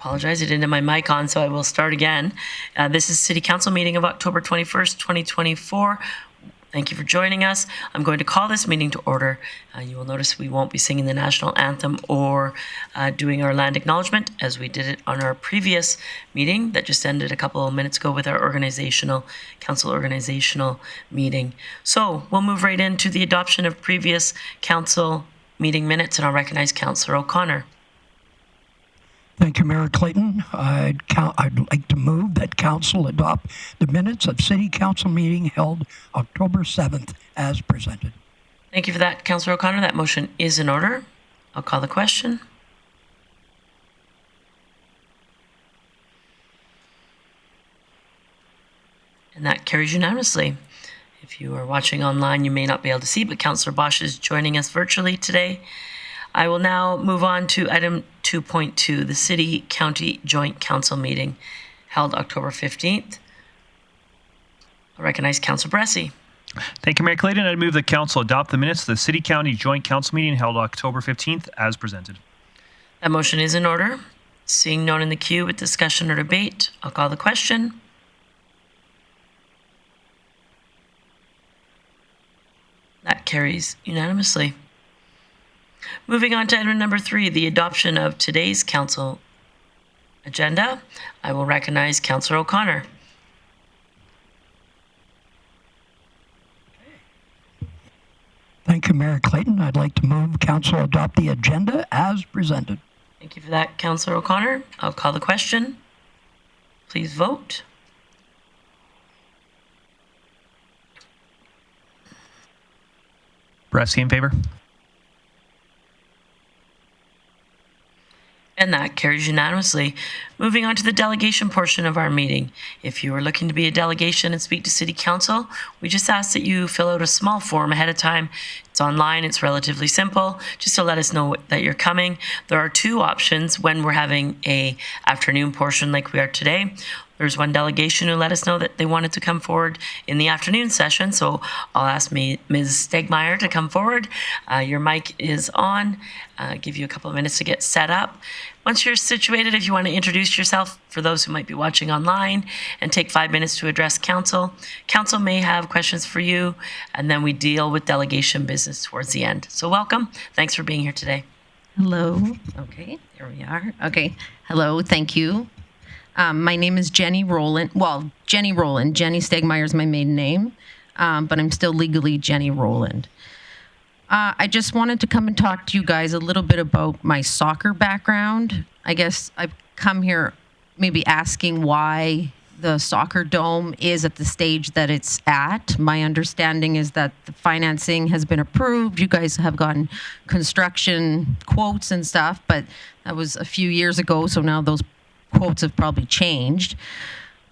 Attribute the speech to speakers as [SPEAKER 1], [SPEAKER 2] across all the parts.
[SPEAKER 1] Apologize, I didn't have my mic on, so I will start again. This is City Council meeting of October 21st, 2024. Thank you for joining us. I'm going to call this meeting to order. You will notice we won't be singing the national anthem or doing our land acknowledgement as we did it on our previous meeting that just ended a couple of minutes ago with our council organizational meeting. So we'll move right into the adoption of previous council meeting minutes, and I'll recognize Councillor O'Connor.
[SPEAKER 2] Thank you, Mayor Clayton. I'd like to move that Council adopt the minutes of City Council meeting held October 7th as presented.
[SPEAKER 1] Thank you for that, Councillor O'Connor. That motion is in order. I'll call the question. And that carries unanimously. If you are watching online, you may not be able to see, but Councillor Bosch is joining us virtually today. I will now move on to item 2.2, the City-County Joint Council meeting held October 15th. I recognize Councillor Bressie.
[SPEAKER 3] Thank you, Mayor Clayton. I move the Council adopt the minutes of the City-County Joint Council meeting held October 15th as presented.
[SPEAKER 1] That motion is in order. Seeing none in the queue with discussion or debate, I'll call the question. That carries unanimously. Moving on to item number 3, the adoption of today's council agenda. I will recognize Councillor O'Connor.
[SPEAKER 2] Thank you, Mayor Clayton. I'd like to move Council adopt the agenda as presented.
[SPEAKER 1] Thank you for that, Councillor O'Connor. I'll call the question. Please vote.
[SPEAKER 3] Bressie in favor.
[SPEAKER 1] And that carries unanimously. Moving on to the delegation portion of our meeting. If you are looking to be a delegation and speak to City Council, we just ask that you fill out a small form ahead of time. It's online, it's relatively simple, just to let us know that you're coming. There are 2 options when we're having a afternoon portion like we are today. There's one delegation who let us know that they wanted to come forward in the afternoon session, so I'll ask Ms. Stegmeier to come forward. Your mic is on. Give you a couple of minutes to get set up. Once you're situated, if you want to introduce yourself for those who might be watching online, and take 5 minutes to address council. Council may have questions for you, and then we deal with delegation business towards the end. So welcome. Thanks for being here today.
[SPEAKER 4] Hello. Okay, there we are. Okay. Hello. Thank you. My name is Jenny Rowland. Well, Jenny Rowland. Jenny Stegmeier is my maiden name, but I'm still legally Jenny Rowland. I just wanted to come and talk to you guys a little bit about my soccer background. I guess I've come here maybe asking why the soccer dome is at the stage that it's at. My understanding is that the financing has been approved. You guys have gotten construction quotes and stuff, but that was a few years ago, so now those quotes have probably changed.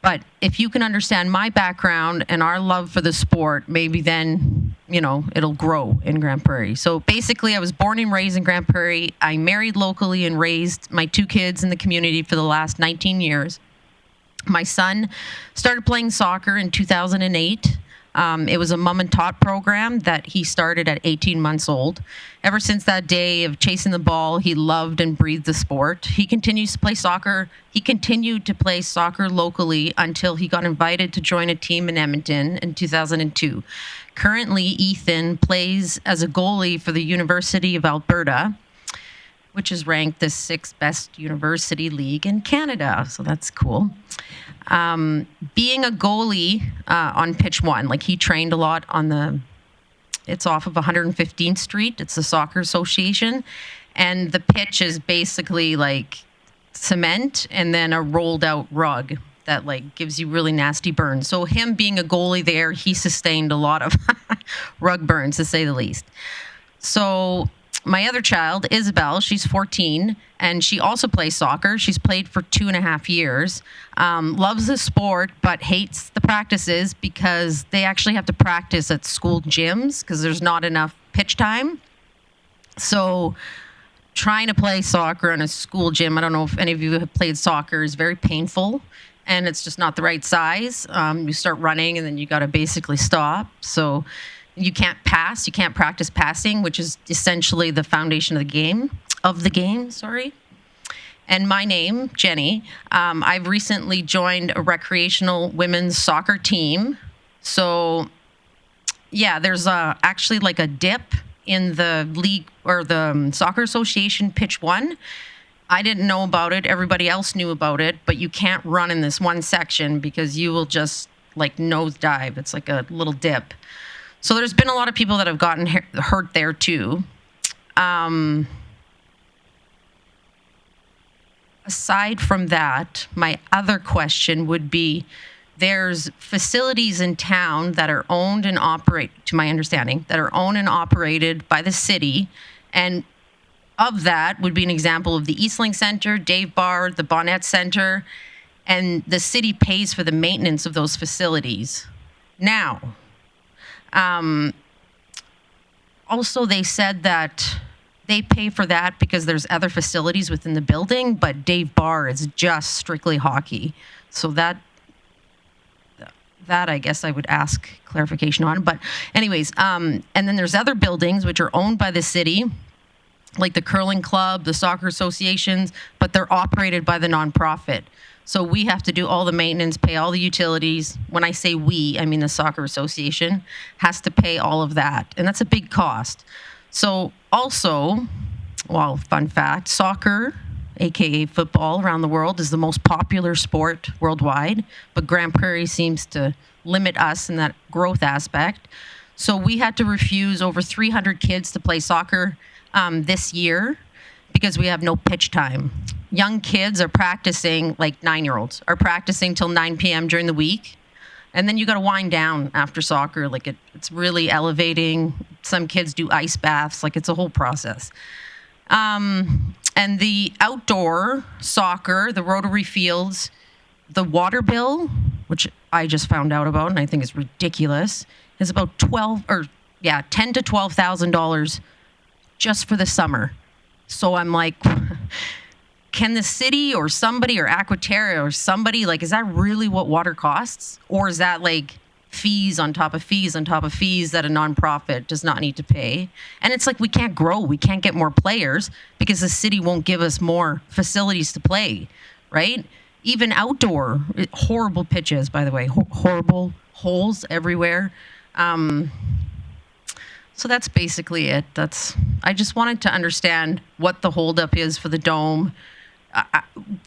[SPEAKER 4] But if you can understand my background and our love for the sport, maybe then, it'll grow in Grande Prairie. So basically, I was born and raised in Grande Prairie. I married locally and raised my 2 kids in the community for the last 19 years. My son started playing soccer in 2008. It was a mom and tot program that he started at 18 months old. Ever since that day of chasing the ball, he loved and breathed the sport. He continues to play soccer. He continued to play soccer locally until he got invited to join a team in Edmonton in 2002. Currently, Ethan plays as a goalie for the University of Alberta, which is ranked the 6th best university league in Canada. So that's cool. Being a goalie on pitch 1, like he trained a lot on it's off of 115th Street. It's the Soccer Association. And the pitch is basically like cement and then a rolled out rug that gives you really nasty burns. So him being a goalie there, he sustained a lot of rug burns, to say the least. So my other child, Isabel, she's 14, and she also plays soccer. She's played for 2.5 years, loves the sport, but hates the practices because they actually have to practice at school gyms because there's not enough pitch time. So trying to play soccer in a school gym, I don't know if any of you have played soccer, is very painful, and it's just not the right size. You start running, and then you got to basically stop. So you can't pass. You can't practice passing, which is essentially the foundation of the game. And my name, Jenny. I've recently joined a recreational women's soccer team. So, yeah, there's actually like a dip in the league or the soccer association pitch 1. I didn't know about it. Everybody else knew about it, but you can't run in this one section because you will just like nosedive. It's like a little dip. So there's been a lot of people that have gotten hurt there too. Aside from that, my other question would be, there's facilities in town that are owned and to my understanding, that are owned and operated by the city. And of that would be an example of the Eastlink Center, Dave Bar, the Bonnet Center, and the city pays for the maintenance of those facilities. Now, also they said that they pay for that because there's other facilities within the building, but Dave Bar is just strictly hockey. So that I guess I would ask clarification on. But anyways, and then there's other buildings which are owned by the city, like the curling club, the soccer associations, but they're operated by the nonprofit. So we have to do all the maintenance, pay all the utilities. When I say we, I mean the soccer association has to pay all of that. And that's a big cost. So also, well, fun fact, soccer, aka football around the world, is the most popular sport worldwide, but Grande Prairie seems to limit us in that growth aspect. So we had to refuse over 300 kids to play soccer this year because we have no pitch time. Young kids are practicing, like 9-year-olds, are practicing till 9 p.m. during the week. And then you got to wind down after soccer. Like it's really elevating. Some kids do ice baths. Like it's a whole process. And the outdoor soccer, the Rotary Fields, the water bill, which I just found out about and I think is ridiculous, is about $10,000 to $12,000 just for the summer. So I'm like, can the city or somebody or Aquaterra or somebody, like, is that really what water costs? Or is that like fees on top of fees on top of fees that a nonprofit does not need to pay? And it's like, we can't grow. We can't get more players because the city won't give us more facilities to play, right? Even outdoor, horrible pitches, by the way, horrible holes everywhere. So that's basically it. I just wanted to understand what the holdup is for the dome.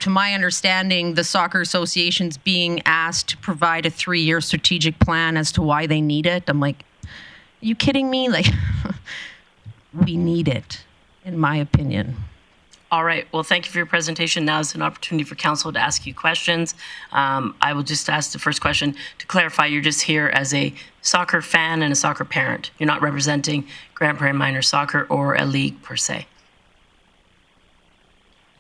[SPEAKER 4] To my understanding, the soccer association's being asked to provide a 3-year strategic plan as to why they need it. I'm like, are you kidding me? Like, we need it, in my opinion.
[SPEAKER 1] All right. Well, thank you for your presentation. Now is an opportunity for council to ask you questions. I will just ask the first question. To clarify, you're just here as a soccer fan and a soccer parent. You're not representing Grande Prairie Minor Soccer or a league per se.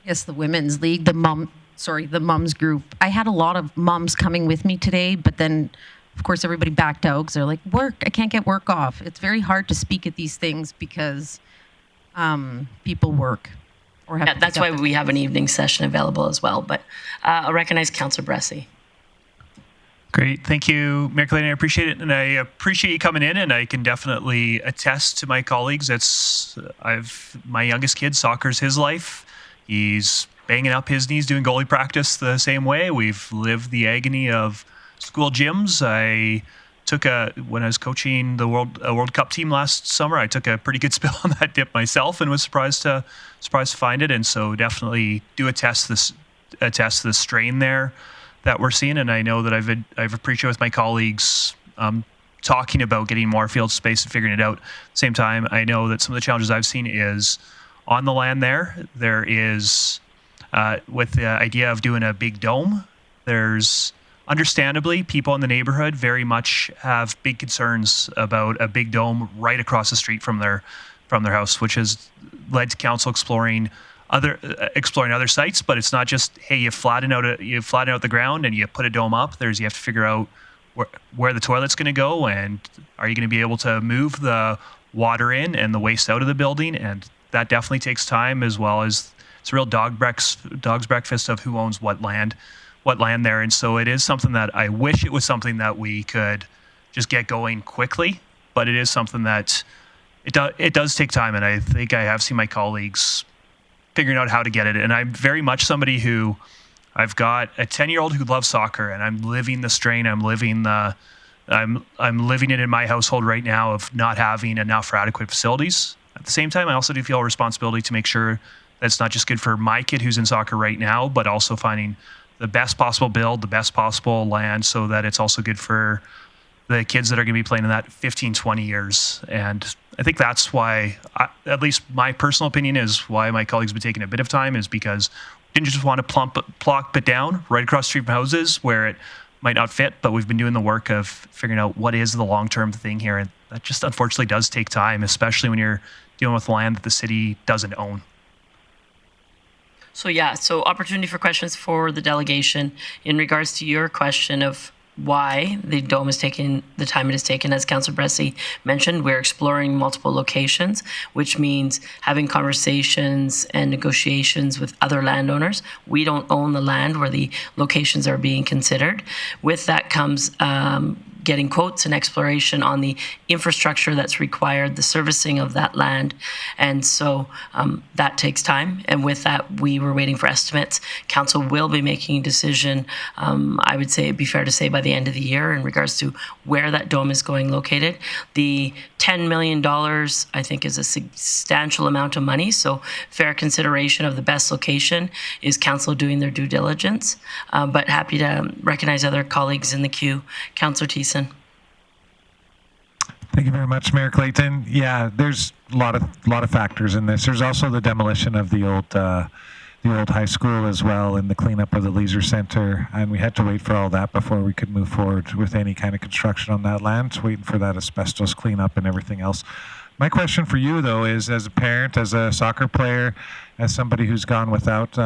[SPEAKER 4] Yes, the women's league, the mums group. I had a lot of mums coming with me today, but then, of course, everybody backed out because they're like, work, I can't get work off. It's very hard to speak at these things because people work. Or have
[SPEAKER 1] that's why we have an evening session available as well. But I'll recognize Councillor Bressie.
[SPEAKER 3] Great. Thank you, Mayor Clayton. I appreciate it. And I appreciate you coming in, and I can definitely attest to my colleagues. My youngest kid, soccer's his life. He's banging up his knees doing goalie practice the same way. We've lived the agony of school gyms. When I was coaching the World Cup team last summer, I took a pretty good spill on that dip myself and was surprised to find it. And so definitely do attest the strain there that we're seeing. And I know that I've appreciated with my colleagues talking about getting more field space and figuring it out. At the same time, I know that some of the challenges I've seen is on the land there is with the idea of doing a big dome, there's understandably people in the neighborhood very much have big concerns about a big dome right across the street from their house, which has led to council exploring other sites. But it's not just, hey, you flatten out the ground and you put a dome up. You have to figure out where the toilet's going to go, and are you going to be able to move the water in and the waste out of the building? And that definitely takes time, as well as it's a real dog's breakfast of who owns what land there. And so it is something that I wish it was something that we could just get going quickly, but it is something that it does take time. And I think I have seen my colleagues figuring out how to get it. And I'm very much somebody who, I've got a 10-year-old who loves soccer, and I'm living the strain. I'm living it in my household right now of not having enough or adequate facilities. At the same time, I also do feel a responsibility to make sure that's not just good for my kid who's in soccer right now, but also finding the best possible build, the best possible land, so that it's also good for the kids that are going to be playing in that 15, 20 years. And I think that's why, at least my personal opinion is why my colleagues have been taking a bit of time, is because we didn't just want to plop it down right across the street from houses where it might not fit, but we've been doing the work of figuring out what is the long-term thing here. And that just unfortunately does take time, especially when you're dealing with land that the city doesn't own.
[SPEAKER 1] So opportunity for questions for the delegation in regards to your question of why the dome is taking the time it is taken. As Councillor Bressie mentioned, we're exploring multiple locations, which means having conversations and negotiations with other landowners. We don't own the land where the locations are being considered. With that comes getting quotes and exploration on the infrastructure that's required, the servicing of that land. And so that takes time. And with that, we were waiting for estimates. Council will be making a decision, I would say it'd be fair to say by the end of the year in regards to where that dome is going located. The $10 million, I think, is a substantial amount of money. So fair consideration of the best location is council doing their due diligence. But happy to recognize other colleagues in the queue. Councillor Thiessen.
[SPEAKER 5] Thank you very much, Mayor Clayton. Yeah, there's a lot of factors in this. There's also the demolition of the old high school as well, and the cleanup of the leisure center, and we had to wait for all that before we could move forward with any kind of construction on that land, waiting for that asbestos cleanup and everything else. My question for you, though, is as a parent, as a soccer player, as somebody who's gone without,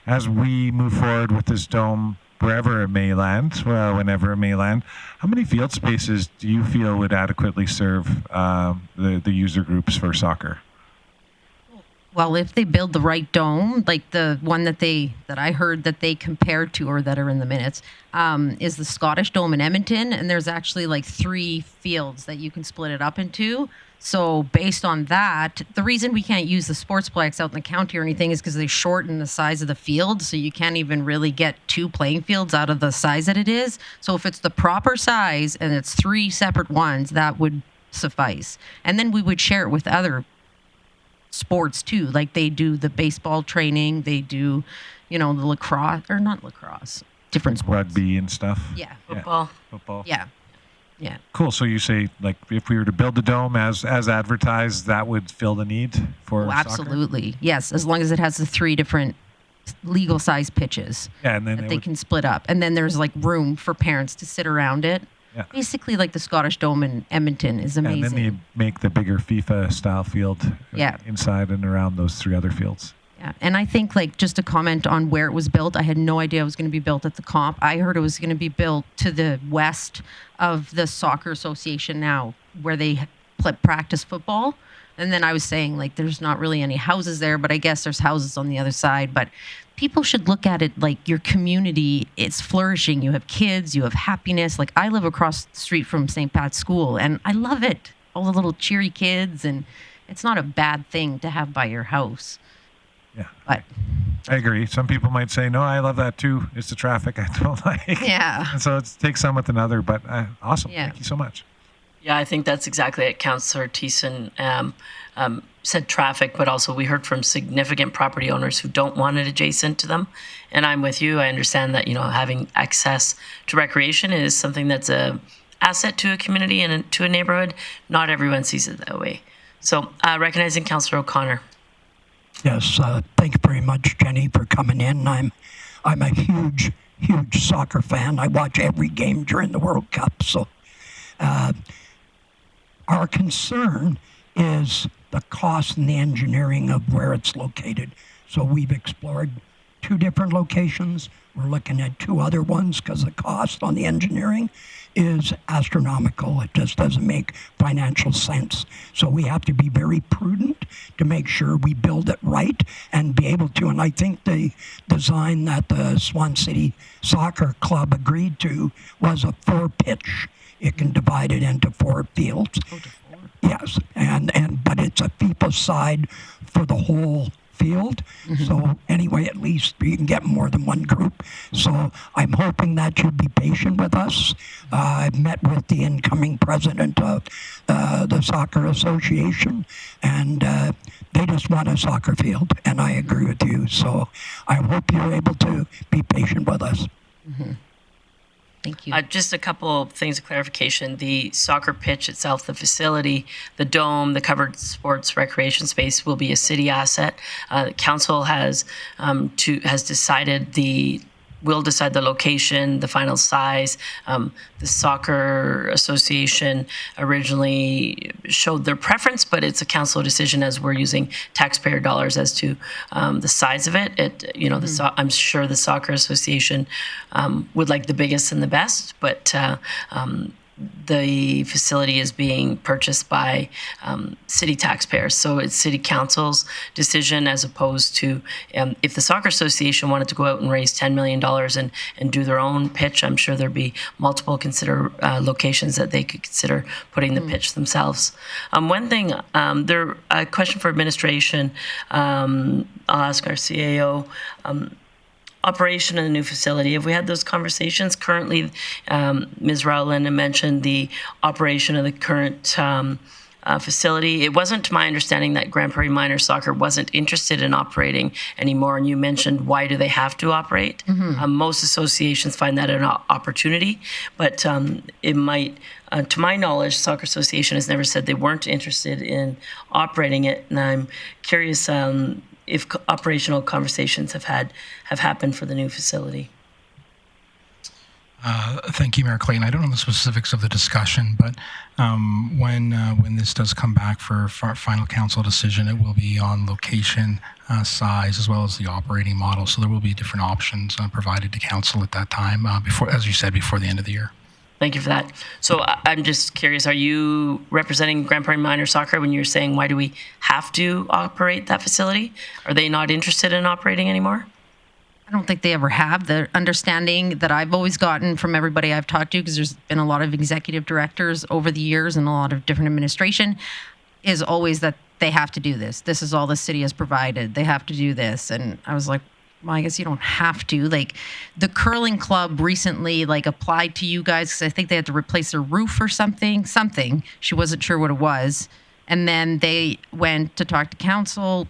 [SPEAKER 5] as we move forward with this dome, wherever it may land, whenever it may land, how many field spaces do you feel would adequately serve the user groups for soccer?
[SPEAKER 4] Well, if they build the right dome, like the one that I heard that they compared to, or that are in the minutes, is the Scottish Dome in Edmonton, and there's actually like 3 fields that you can split it up into. So based on that, the reason we can't use the sportsplex out in the county or anything is because they shorten the size of the field, so you can't even really get 2 playing fields out of the size that it is. So if it's the proper size and it's 3 separate ones, that would suffice. And then we would share it with other sports too, like they do the baseball training, they do, the lacrosse, or not lacrosse, different sports.
[SPEAKER 5] Rugby and stuff.
[SPEAKER 4] Yeah.
[SPEAKER 1] Football.
[SPEAKER 5] Football.
[SPEAKER 4] Yeah.
[SPEAKER 5] Cool. So you say, like, if we were to build the dome as advertised, that would fill the need for soccer?
[SPEAKER 4] Absolutely. Yes, as long as it has the 3 different legal size pitches.
[SPEAKER 5] Yeah, and then
[SPEAKER 4] that they can split up. And then there's like room for parents to sit around it.
[SPEAKER 5] Yeah.
[SPEAKER 4] Basically, like the Scottish Dome in Edmonton is amazing.
[SPEAKER 5] And then you make the bigger FIFA style field inside and around those 3 other fields.
[SPEAKER 4] Yeah, and I think, like, just to comment on where it was built, I had no idea it was going to be built at the comp. I heard it was going to be built to the west of the soccer association now, where they practice football. And then I was saying, like, there's not really any houses there, but I guess there's houses on the other side. But people should look at it like your community, it's flourishing. You have kids, you have happiness. Like, I live across the street from St. Pat's School, and I love it. All the little cheery kids, and it's not a bad thing to have by your house.
[SPEAKER 5] Yeah,
[SPEAKER 4] but
[SPEAKER 5] I agree. Some people might say, no, I love that too. It's the traffic I don't like.
[SPEAKER 4] Yeah.
[SPEAKER 5] And so it takes some with another, but awesome.
[SPEAKER 4] Yeah.
[SPEAKER 5] Thank you so much.
[SPEAKER 1] Yeah, I think that's exactly it. Councillor Thiessen said traffic, but also we heard from significant property owners who don't want it adjacent to them. And I'm with you. I understand that, having access to recreation is something that's a asset to a community and to a neighborhood. Not everyone sees it that way. So recognizing Councillor O'Connor.
[SPEAKER 2] Yes, thank you very much, Jenny, for coming in. I'm a huge soccer fan. I watch every game during the World Cup. So our concern is the cost and the engineering of where it's located. So we've explored 2 different locations. We're looking at 2 other ones because the cost on the engineering is astronomical. It just doesn't make financial sense. So we have to be very prudent to make sure we build it right and be able to. And I think the design that the Swan City Soccer Club agreed to was a 4-pitch. It can divide it into 4 fields. Yes, but it's a FIFA side for the whole field. field. So anyway, at least you can get more than one group. So I'm hoping that you'll be patient with us. I've met with the incoming president of the Soccer Association, and they just want a soccer field, and I agree with you. So I hope you're able to be patient with us.
[SPEAKER 4] Thank you.
[SPEAKER 1] Just a couple of things of clarification. The soccer pitch itself, the facility, the dome, the covered sports recreation space will be a city asset. Council has decided will decide the location, the final size. The Soccer Association originally showed their preference, but it's a council decision as we're using taxpayer dollars as to the size of it. I'm sure the Soccer Association would like the biggest and the best, but the facility is being purchased by city taxpayers. So it's city council's decision as opposed to if the Soccer Association wanted to go out and raise $10 million and do their own pitch, I'm sure there'd be multiple locations that they could consider putting the pitch themselves. One thing, a question for administration, I'll ask our CAO, operation of the new facility. Have we had those conversations? Currently, Ms. Rowland mentioned the operation of the current facility. It wasn't to my understanding that Grande Prairie Minor Soccer wasn't interested in operating anymore, and you mentioned why do they have to operate? Most associations find that an opportunity, but it might, to my knowledge, Soccer Association has never said they weren't interested in operating it, and I'm curious if operational conversations have happened for the new facility.
[SPEAKER 6] Thank you, Mayor Clayton. I don't know the specifics of the discussion, but when this does come back for final council decision, it will be on location, size, as well as the operating model. So there will be different options provided to council at that time, before, as you said, before the end of the year.
[SPEAKER 1] Thank you for that. So I'm just curious, are you representing Grande Prairie Minor Soccer when you're saying why do we have to operate that facility? Are they not interested in operating anymore?
[SPEAKER 4] I don't think they ever have. The understanding that I've always gotten from everybody I've talked to, because there's been a lot of executive directors over the years and a lot of different administration, is always that they have to do this. This is all the city has provided. They have to do this. And I was like, well, I guess you don't have to. Like, the curling club recently applied to you guys because I think they had to replace their roof or something. She wasn't sure what it was. And then they went to talk to council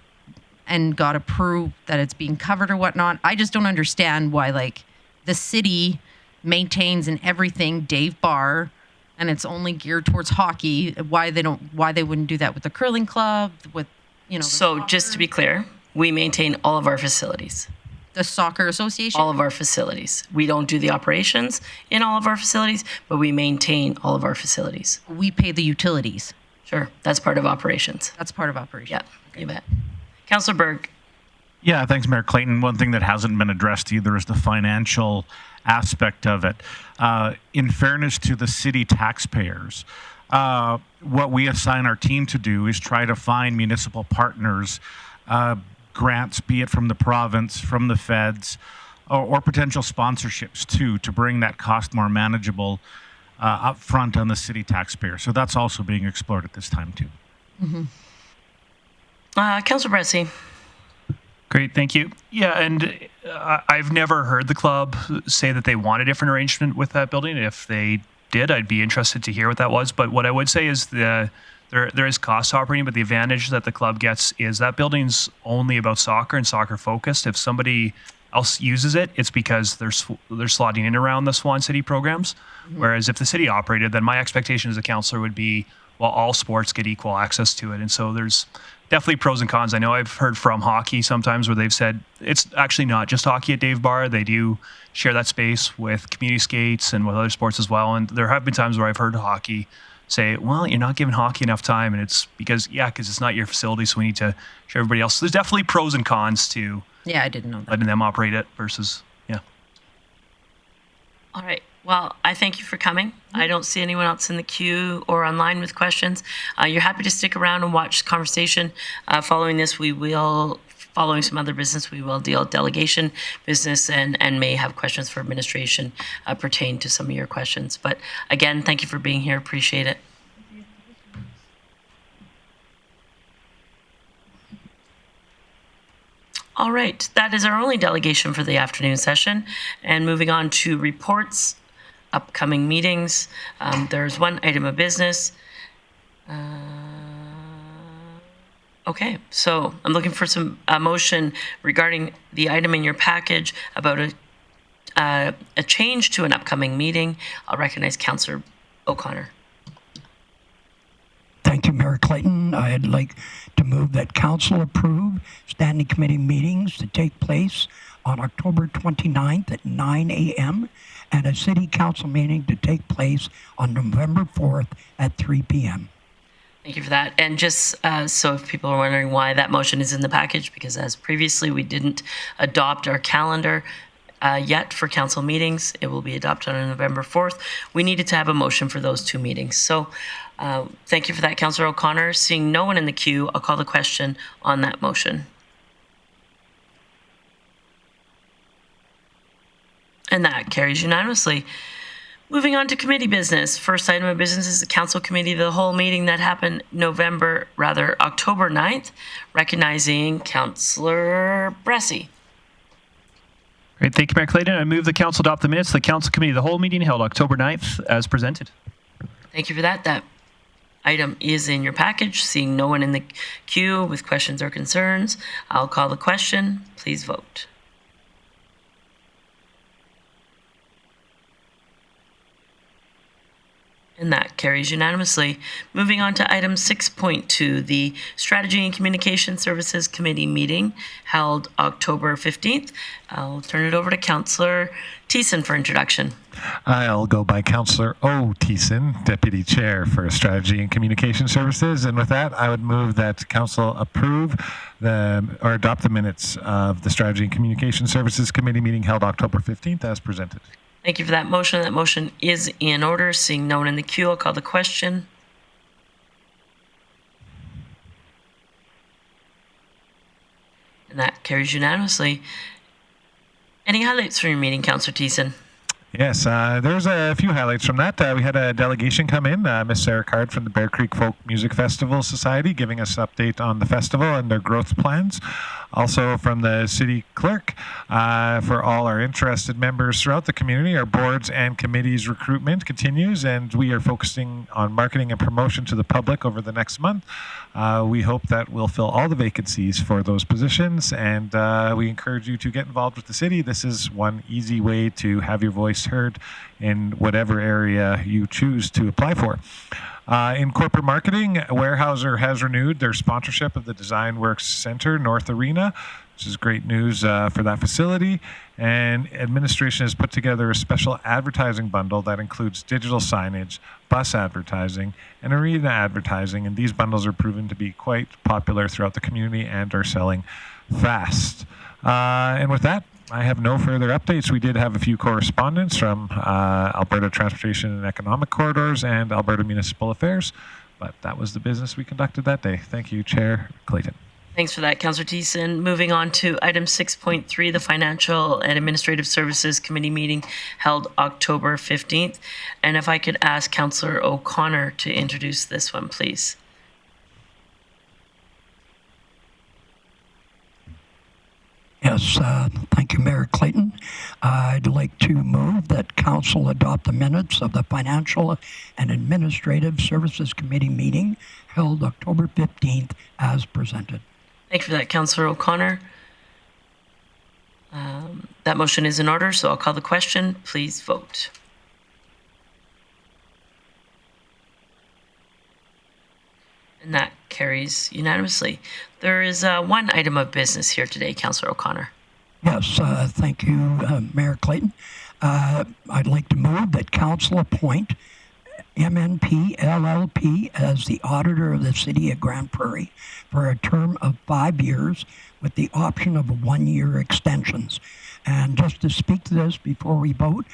[SPEAKER 4] and got approved that it's being covered or whatnot. I just don't understand why the city maintains and everything Dave Barr, and it's only geared towards hockey. Why they wouldn't do that with the curling club, with
[SPEAKER 1] So just to be clear, we maintain all of our facilities.
[SPEAKER 4] The Soccer Association?
[SPEAKER 1] All of our facilities. We don't do the operations in all of our facilities, but we maintain all of our facilities.
[SPEAKER 4] We pay the utilities.
[SPEAKER 1] Sure, that's part of operations.
[SPEAKER 4] That's part of operations.
[SPEAKER 1] Yeah, okay. You bet. Councillor Berg.
[SPEAKER 7] Yeah, thanks, Mayor Clayton. One thing that hasn't been addressed either is the financial aspect of it. In fairness to the city taxpayers, what we assign our team to do is try to find municipal partners, grants, be it from the province, from the feds, or potential sponsorships too, to bring that cost more manageable up front on the city taxpayer. So that's also being explored at this time too.
[SPEAKER 1] Councillor Bressie.
[SPEAKER 3] Great, thank you. Yeah, and I've never heard the club say that they want a different arrangement with that building. If they did, I'd be interested to hear what that was. But what I would say is there is cost operating, but the advantage that the club gets is that building's only about soccer and soccer focused. If somebody else uses it, it's because they're slotting in around the Swan City programs. Whereas if the city operated, then my expectation as a councillor would be, well, all sports get equal access to it. And so there's definitely pros and cons. I know I've heard from hockey sometimes where they've said it's actually not just hockey at Dave Barr. They do share that space with community skates and with other sports as well. And there have been times where I've heard hockey say, well, you're not giving hockey enough time. And it's because it's not your facility, so we need to share everybody else. So there's definitely pros and cons to
[SPEAKER 4] I didn't know that.
[SPEAKER 3] letting them operate it versus,
[SPEAKER 1] All right. Well, I thank you for coming. I don't see anyone else in the queue or online with questions. You're happy to stick around and watch the conversation. Following this, following some other business, we will deal with delegation business and may have questions for administration pertain to some of your questions. But again, thank you for being here. Appreciate it. All right, that is our only delegation for the afternoon session. And moving on to reports, upcoming meetings. There's one item of business. Okay, so I'm looking for a motion regarding the item in your package about a change to an upcoming meeting. I'll recognize Councillor O'Connor.
[SPEAKER 2] Thank you, Mayor Clayton. I'd like to move that council approve standing committee meetings to take place on October 29th at 9 a.m. and a city council meeting to take place on November 4th at 3 p.m.
[SPEAKER 1] Thank you for that. And just so if people are wondering why that motion is in the package, because as previously we didn't adopt our calendar yet for council meetings. It will be adopted on November 4th. We needed to have a motion for those two meetings. So thank you for that, Councillor O'Connor. Seeing no one in the queue, I'll call the question on that motion. And that carries unanimously. Moving on to committee business. First item of business is the council committee of the whole meeting that happened October 9th, recognizing Councillor Bressie.
[SPEAKER 3] Great, thank you, Mayor Clayton. I move the council adopt the minutes of the council committee of the whole meeting held October 9th as presented.
[SPEAKER 1] Thank you for that. That item is in your package. Seeing no one in the queue with questions or concerns, I'll call the question. Please vote. And that carries unanimously. Moving on to item 6.2, the Strategy and Communication Services Committee meeting held October 15th. I'll turn it over to Councillor Thiessen for introduction.
[SPEAKER 5] I'll go by Councillor O. Thiessen, Deputy Chair for Strategy and Communication Services. And with that, I would move that Council approve or adopt the minutes of the Strategy and Communication Services Committee meeting held October 15th as presented.
[SPEAKER 1] Thank you for that motion. That motion is in order. Seeing no one in the queue, I'll call the question. And that carries unanimously. Any highlights from your meeting, Councillor Thiessen?
[SPEAKER 5] Yes, there's a few highlights from that. We had a delegation come in, Miss Sarah Card from the Bear Creek Folk Music Festival Society, giving us an update on the festival and their growth plans. Also from the city clerk, for all our interested members throughout the community, our boards and committees recruitment continues, and we are focusing on marketing and promotion to the public over the next month. We hope that we'll fill all the vacancies for those positions, and we encourage you to get involved with the city. This is one easy way to have your voice heard in whatever area you choose to apply for. In corporate marketing, Weyerhaeuser has renewed their sponsorship of the Design Works Center North Arena, which is great news for that facility. And administration has put together a special advertising bundle that includes digital signage, bus advertising, and arena advertising. And these bundles are proven to be quite popular throughout the community and are selling fast. And with that, I have no further updates. We did have a few correspondence from Alberta Transportation and Economic Corridors and Alberta Municipal Affairs, but that was the business we conducted that day. Thank you, Chair Clayton.
[SPEAKER 1] Thanks for that, Councillor Thiessen. Moving on to item 6.3, the Financial and Administrative Services Committee meeting held October 15th. And if I could ask Councillor O'Connor to introduce this one, please.
[SPEAKER 2] Yes, thank you, Mayor Clayton. I'd like to move that Council adopt the minutes of the Financial and Administrative Services Committee meeting held October 15th as presented.
[SPEAKER 1] Thank you for that, Councillor O'Connor. That motion is in order, so I'll call the question. Please vote. And that carries unanimously. There is one item of business here today, Councillor O'Connor.
[SPEAKER 2] Yes, thank you, Mayor Clayton. I'd like to move that Council appoint MNP LLP as the auditor of the City of Grande Prairie for a term of 5 years with the option of 1-year extensions. And just to speak to this before we vote,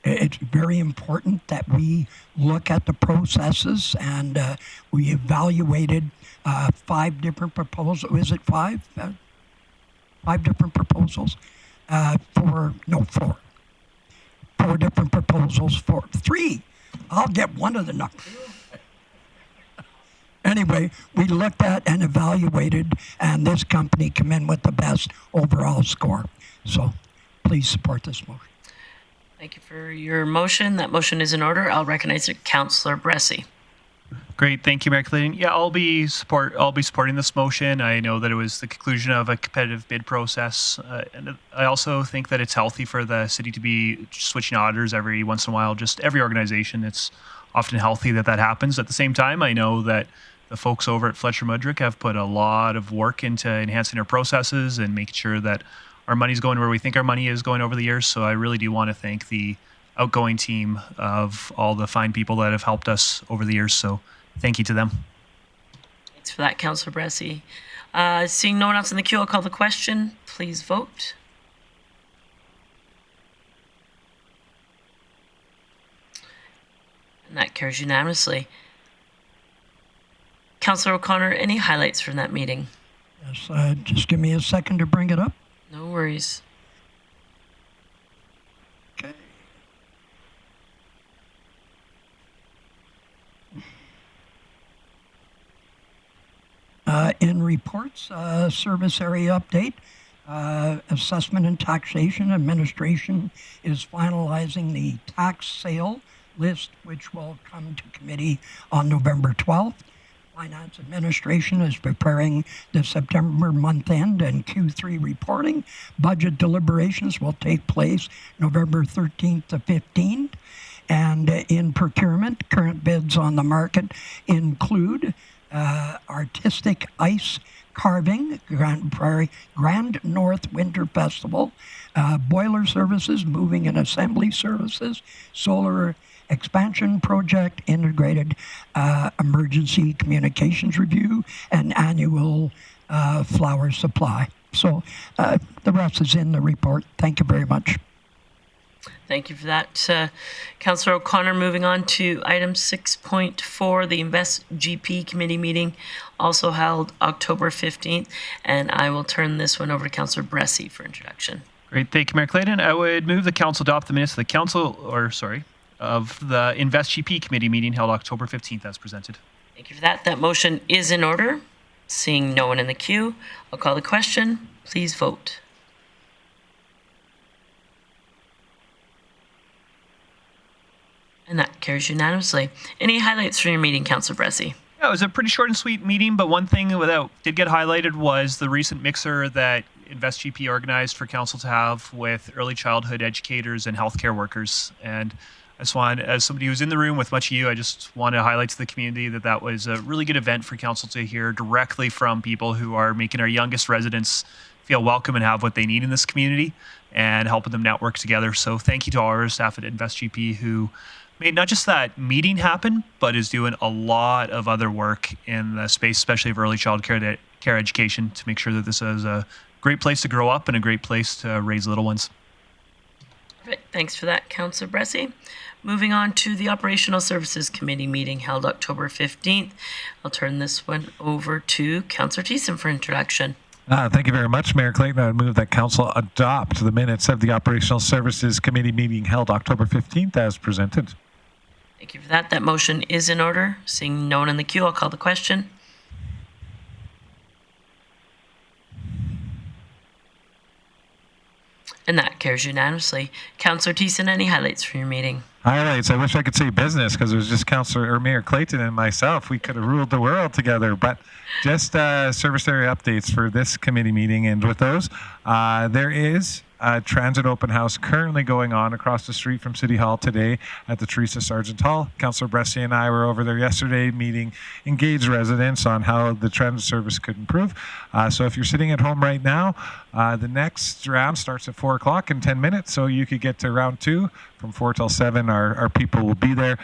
[SPEAKER 2] it's very important that we look at the processes, and we evaluated 5 different proposals. Is it 5? 5 different proposals? 4 different proposals for 3. I'll get one of the numbers. anyway, we looked at and evaluated, and this company came in with the best overall score. So please support this motion.
[SPEAKER 1] Thank you for your motion. That motion is in order. I'll recognize Councillor Bressie.
[SPEAKER 3] Great, thank you, Mayor Clayton. Yeah, I'll be supporting this motion. I know that it was the conclusion of a competitive bid process, and I also think that it's healthy for the city to be switching auditors every once in a while. Just every organization, it's often healthy that happens. At the same time, I know that the folks over at Fletcher Mudrick have put a lot of work into enhancing our processes and making sure that our money's going where we think our money is going over the years. So I really do want to thank the outgoing team of all the fine people that have helped us over the years. So thank you to them.
[SPEAKER 1] Thanks for that, Councillor Bressie. Seeing no one else in the queue, I'll call the question. Please vote. And that carries unanimously. Councillor O'Connor, any highlights from that meeting?
[SPEAKER 2] Yes, just give me a second to bring it up.
[SPEAKER 1] No worries.
[SPEAKER 2] Okay. In reports, service area update, assessment and taxation administration is finalizing the tax sale list, which will come to committee on November 12th. Finance administration is preparing the September month end and Q3 reporting. Budget deliberations will take place November 13th to 15th. And in procurement, current bids on the market include artistic ice carving, Grande Prairie, Grand North Winter Festival, boiler services, moving and assembly services, solar expansion project, integrated emergency communications review, and annual flower supply. So the rest is in the report. Thank you very much.
[SPEAKER 1] Thank you for that, Councillor O'Connor. Moving on to item 6.4, the Invest GP Committee meeting, also held October 15th, and I will turn this one over to Councillor Bressie for introduction.
[SPEAKER 3] Great, thank you, Mayor Clayton. I would move the council adopt the minutes of the Invest GP Committee meeting held October 15th as presented.
[SPEAKER 1] Thank you for that. That motion is in order. Seeing no one in the queue, I'll call the question. Please vote. And that carries unanimously. Any highlights from your meeting, Councillor Bressie?
[SPEAKER 3] Yeah, it was a pretty short and sweet meeting, but one thing that did get highlighted was the recent mixer that Invest GP organized for council to have with early childhood educators and healthcare workers. And I just want, as somebody who's in the room with much of you, I just want to highlight to the community that was a really good event for council to hear directly from people who are making our youngest residents feel welcome and have what they need in this community and helping them network together. So thank you to all our staff at Invest GP who made not just that meeting happen, but is doing a lot of other work in the space, especially of early child care education, to make sure that this is a great place to grow up and a great place to raise little ones.
[SPEAKER 1] Perfect. Thanks for that, Councillor Bressie. Moving on to the Operational Services Committee meeting held October 15th. I'll turn this one over to Councillor Thiessen for introduction.
[SPEAKER 5] Thank you very much, Mayor Clayton. I would move that council adopt the minutes of the Operational Services Committee meeting held October 15th as presented.
[SPEAKER 1] Thank you for that. That motion is in order. Seeing no one in the queue, I'll call the question. And that carries unanimously. Councillor Thiessen, any highlights from your meeting?
[SPEAKER 5] Highlights. I wish I could say business because it was just Councillor or Mayor Clayton and myself. We could have ruled the world together. But just service area updates for this committee meeting. And with those, there is a transit open house currently going on across the street from City Hall today at the Teresa Sargent Hall. Councillor Bressie and I were over there yesterday meeting engaged residents on how the transit service could improve. So if you're sitting at home right now, the next round starts at 4 o'clock in 10 minutes. So you could get to round 2 from 4 till 7. Our people will be there.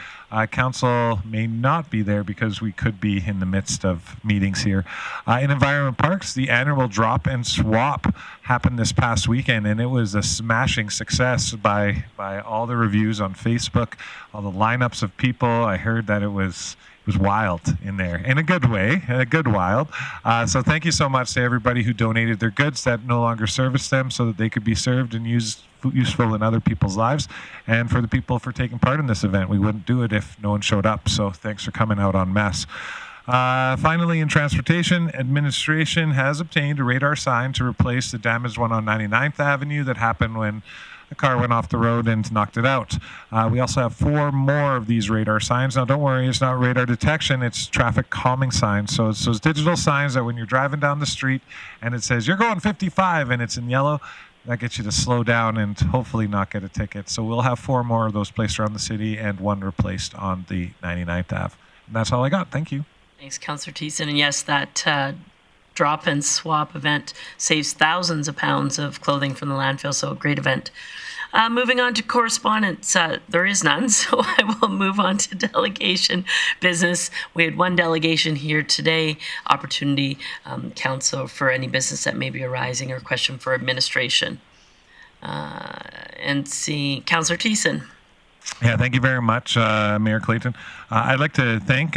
[SPEAKER 5] Council may not be there because we could be in the midst of meetings here. In Environment Parks, the annual drop and swap happened this past weekend, and it was a smashing success by all the reviews on Facebook, all the lineups of people. I heard that it was wild in there, in a good way, a good wild. So thank you so much to everybody who donated their goods that no longer service them so that they could be served and useful in other people's lives, and for the people for taking part in this event. We wouldn't do it if no one showed up, so thanks for coming out en masse. Finally, in transportation, administration has obtained a radar sign to replace the damaged one on 99th Avenue that happened when a car went off the road and knocked it out. We also have 4 more of these radar signs. Now, don't worry, it's not radar detection, it's traffic calming signs. So it's those digital signs that when you're driving down the street and it says, you're going 55 and it's in yellow, that gets you to slow down and hopefully not get a ticket. So we'll have 4 more of those placed around the city and 1 replaced on the 99th Ave. And that's all I got. Thank you.
[SPEAKER 1] Thanks, Councillor Thiessen. And yes, that drop and swap event saves thousands of pounds of clothing from the landfill, so a great event. Moving on to correspondence, there is none, so I will move on to delegation business. We had 1 delegation here today. Opportunity, council, for any business that may be arising or question for administration. And see, Councillor Thiessen.
[SPEAKER 5] Yeah, thank you very much, Mayor Clayton. I'd like to thank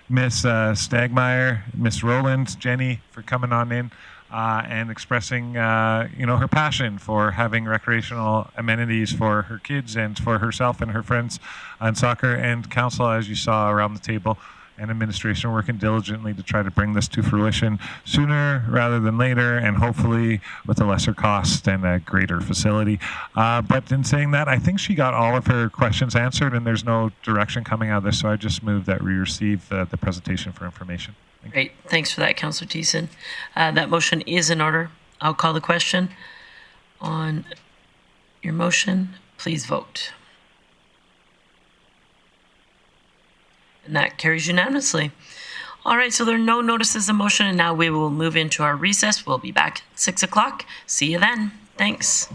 [SPEAKER 5] Miss Stegmeier, Miss Rowland, Jenny for coming on in and expressing, her passion for having recreational amenities for her kids and for herself and her friends on soccer, and council, as you saw around the table, and administration working diligently to try to bring this to fruition sooner rather than later, and hopefully with a lesser cost and a greater facility. But in saying that, I think she got all of her questions answered, and there's no direction coming out of this, so I just move that we receive the presentation for information.
[SPEAKER 1] Great. Thanks for that, Councillor Thiessen. That motion is in order. I'll call the question. On your motion, please vote. And that carries unanimously. All right, so there are no notices of motion, and now we will move into our recess. We'll be back at 6 o'clock. See you then. Thanks.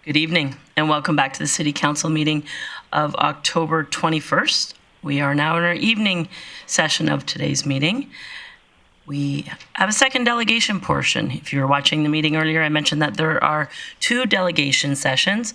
[SPEAKER 1] Good evening, and welcome back to the City Council meeting of October 21st. We are now in our evening session of today's meeting. We have a second delegation portion. If you were watching the meeting earlier, I mentioned that there are 2 delegation sessions.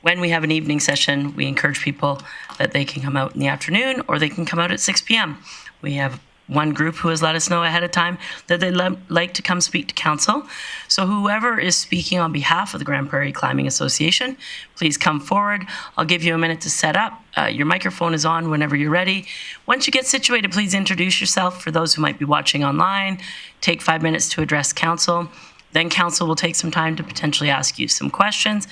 [SPEAKER 1] When we have an evening session, we encourage people that they can come out in the afternoon or they can come out at 6 p.m. We have one group who has let us know ahead of time that they'd like to come speak to council. So whoever is speaking on behalf of the Grande Prairie Climbing Association, please come forward. I'll give you a minute to set up. Your microphone is on whenever you're ready. Once you get situated, please introduce yourself. For those who might be watching online, take 5 minutes to address council. Then council will take some time to potentially ask you some questions.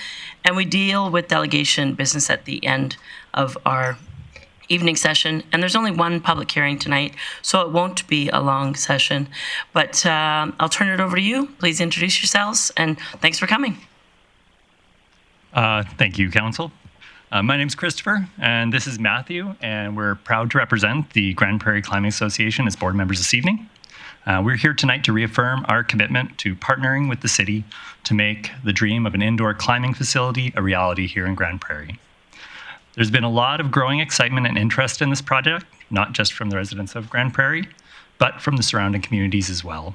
[SPEAKER 1] And we deal with delegation business at the end of our evening session, and there's only one public hearing tonight, so it won't be a long session. But I'll turn it over to you. Please introduce yourselves, and thanks for coming.
[SPEAKER 8] Thank you, Council. My name's Christopher, and this is Matthew, and we're proud to represent the Grande Prairie Climbing Association as board members this evening. We're here tonight to reaffirm our commitment to partnering with the city to make the dream of an indoor climbing facility a reality here in Grande Prairie. There's been a lot of growing excitement and interest in this project, not just from the residents of Grande Prairie, but from the surrounding communities as well.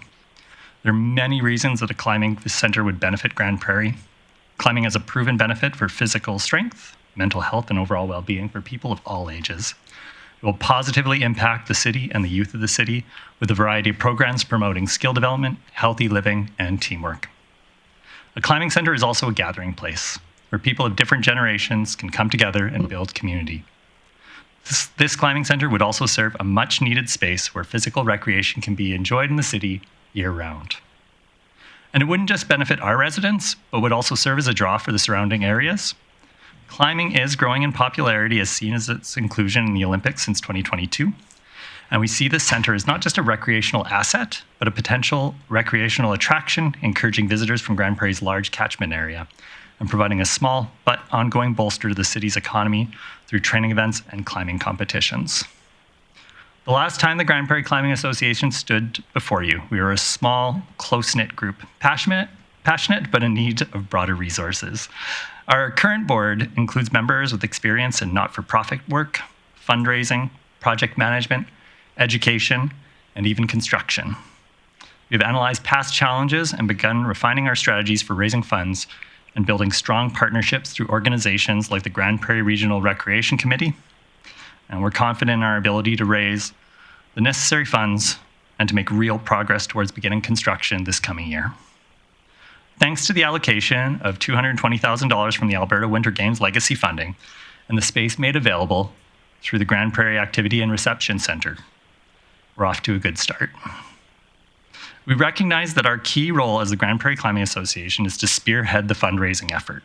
[SPEAKER 8] There are many reasons that a climbing center would benefit Grande Prairie. Climbing has a proven benefit for physical strength, mental health, and overall well-being for people of all ages. It will positively impact the city and the youth of the city with a variety of programs promoting skill development, healthy living, and teamwork. A climbing center is also a gathering place where people of different generations can come together and build community. This climbing center would also serve a much needed space where physical recreation can be enjoyed in the city year-round. And it wouldn't just benefit our residents, but would also serve as a draw for the surrounding areas. Climbing is growing in popularity as seen as its inclusion in the Olympics since 2022. And we see this center as not just a recreational asset, but a potential recreational attraction, encouraging visitors from Grande Prairie's large catchment area, and providing a small but ongoing bolster to the city's economy through training events and climbing competitions. The last time the Grande Prairie Climbing Association stood before you, we were a small, close-knit group, passionate but in need of broader resources. Our current board includes members with experience in not-for-profit work, fundraising, project management, education, and even construction. We've analyzed past challenges and begun refining our strategies for raising funds and building strong partnerships through organizations like the Grande Prairie Regional Recreation Committee. And we're confident in our ability to raise the necessary funds and to make real progress towards beginning construction this coming year. Thanks to the allocation of $220,000 from the Alberta Winter Games Legacy Funding and the space made available through the Grande Prairie Activity and Reception Center, we're off to a good start. We recognize that our key role as the Grande Prairie Climbing Association is to spearhead the fundraising effort.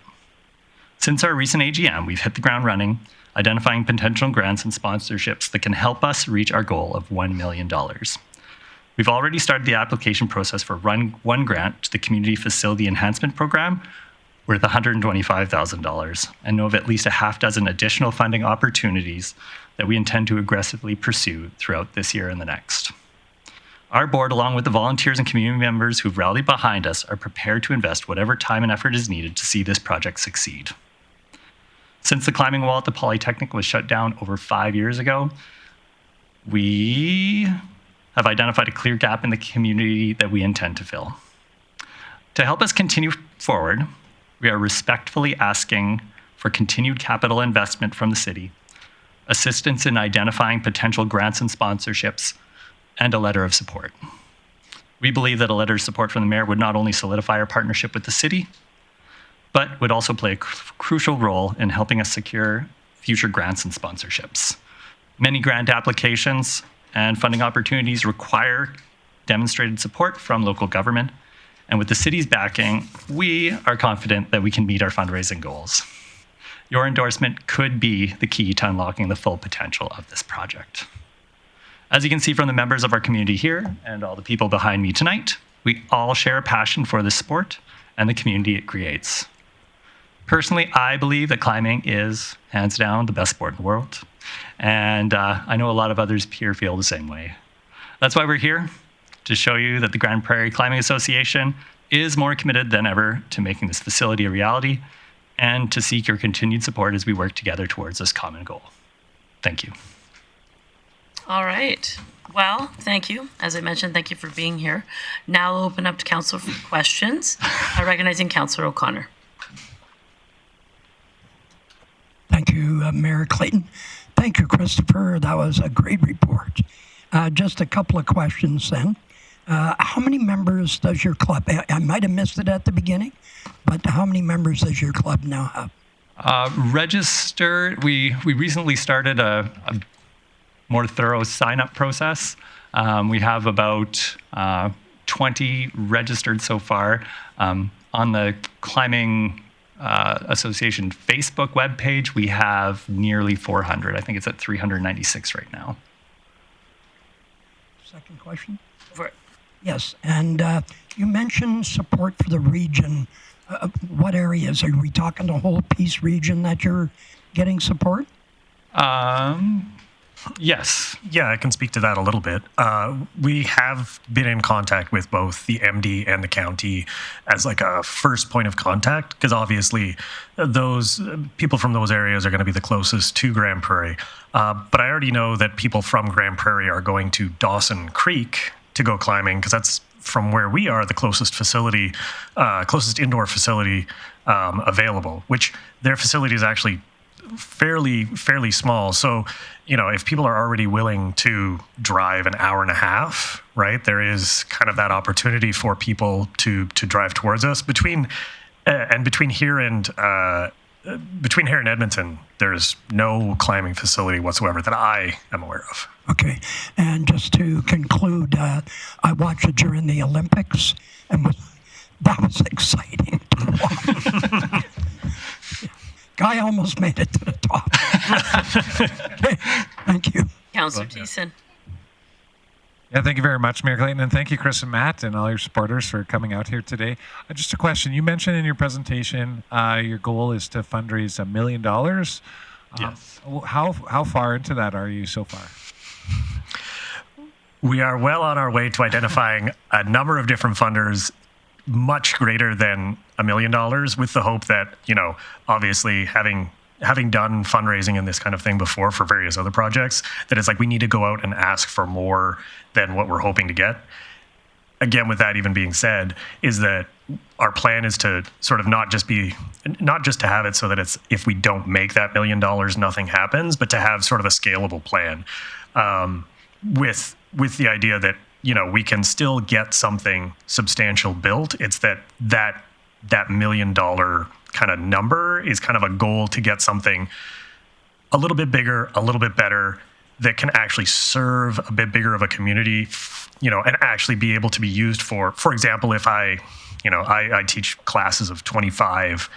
[SPEAKER 8] Since our recent AGM, we've hit the ground running, identifying potential grants and sponsorships that can help us reach our goal of $1 million. We've already started the application process for one grant to the Community Facility Enhancement Program worth $125,000 and know of at least a half dozen additional funding opportunities that we intend to aggressively pursue throughout this year and the next. Our board, along with the volunteers and community members who've rallied behind us, are prepared to invest whatever time and effort is needed to see this project succeed. Since the climbing wall at the Polytechnic was shut down over 5 years ago, we have identified a clear gap in the community that we intend to fill. To help us continue forward, we are respectfully asking for continued capital investment from the city, assistance in identifying potential grants and sponsorships, and a letter of support. We believe that a letter of support from the mayor would not only solidify our partnership with the city, but would also play a crucial role in helping us secure future grants and sponsorships. Many grant applications and funding opportunities require demonstrated support from local government, and with the city's backing, we are confident that we can meet our fundraising goals. Your endorsement could be the key to unlocking the full potential of this project. As you can see from the members of our community here and all the people behind me tonight, we all share a passion for this sport and the community it creates. Personally, I believe that climbing is, hands down, the best sport in the world. And I know a lot of others here feel the same way. That's why we're here, to show you that the Grande Prairie Climbing Association is more committed than ever to making this facility a reality and to seek your continued support as we work together towards this common goal. Thank you.
[SPEAKER 1] All right. Well, thank you. As I mentioned, thank you for being here. Now I'll open up to council for questions. Recognizing Councillor O'Connor.
[SPEAKER 2] Thank you, Mayor Clayton. Thank you, Christopher. That was a great report. Just a couple of questions then. How many members does your club? I might have missed it at the beginning, but how many members does your club now have?
[SPEAKER 8] Registered, we recently started a more thorough sign-up process. We have about 20 registered so far. On the Climbing Association Facebook webpage, we have nearly 400. I think it's at 396 right now.
[SPEAKER 2] Second question?
[SPEAKER 1] For
[SPEAKER 2] Yes, and you mentioned support for the region. What areas? Are we talking the whole Peace region that you're getting support?
[SPEAKER 8] Yes.
[SPEAKER 9] Yeah, I can speak to that a little bit. We have been in contact with both the MD and the county as like a first point of contact, because obviously those people from those areas are going to be the closest to Grande Prairie. But I already know that people from Grande Prairie are going to Dawson Creek to go climbing, because that's from where we are the closest facility, closest indoor facility available, which their facility is actually fairly small. So, you know, if people are already willing to drive an hour and a half, right, there is kind of that opportunity for people to drive towards us. Between here and Edmonton, there's no climbing facility whatsoever that I am aware of.
[SPEAKER 2] Okay, and just to conclude, I watched it during the Olympics, and that was exciting to watch. Guy almost made it to the top. Okay, thank you.
[SPEAKER 1] Councillor Thiessen.
[SPEAKER 5] Yeah, thank you very much, Mayor Clayton, and thank you, Chris and Matt, and all your supporters for coming out here today. Just a question. You mentioned in your presentation your goal is to fundraise $1 million.
[SPEAKER 8] Yes.
[SPEAKER 5] How far into that are you so far?
[SPEAKER 9] We are well on our way to identifying a number of different funders much greater than $1 million, with the hope that, you know, obviously having done fundraising and this kind of thing before for various other projects, that it's like we need to go out and ask for more than what we're hoping to get. Again, with that even being said, is that our plan is to sort of not just to have it so that it's, if we don't make that $1 million, nothing happens, but to have sort of a scalable plan, with the idea that, you know, we can still get something substantial built. It's that $1 million kind of number is kind of a goal to get something a little bit bigger, a little bit better, that can actually serve a bit bigger of a community, you know, and actually be able to be used for example, if I teach classes of 25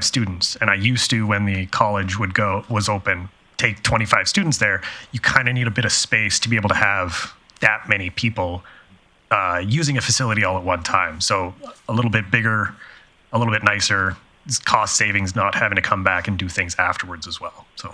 [SPEAKER 9] students, and I used to, when the college was open, take 25 students there, you kind of need a bit of space to be able to have that many people using a facility all at one time. So a little bit bigger, a little bit nicer, cost savings, not having to come back and do things afterwards as well. So,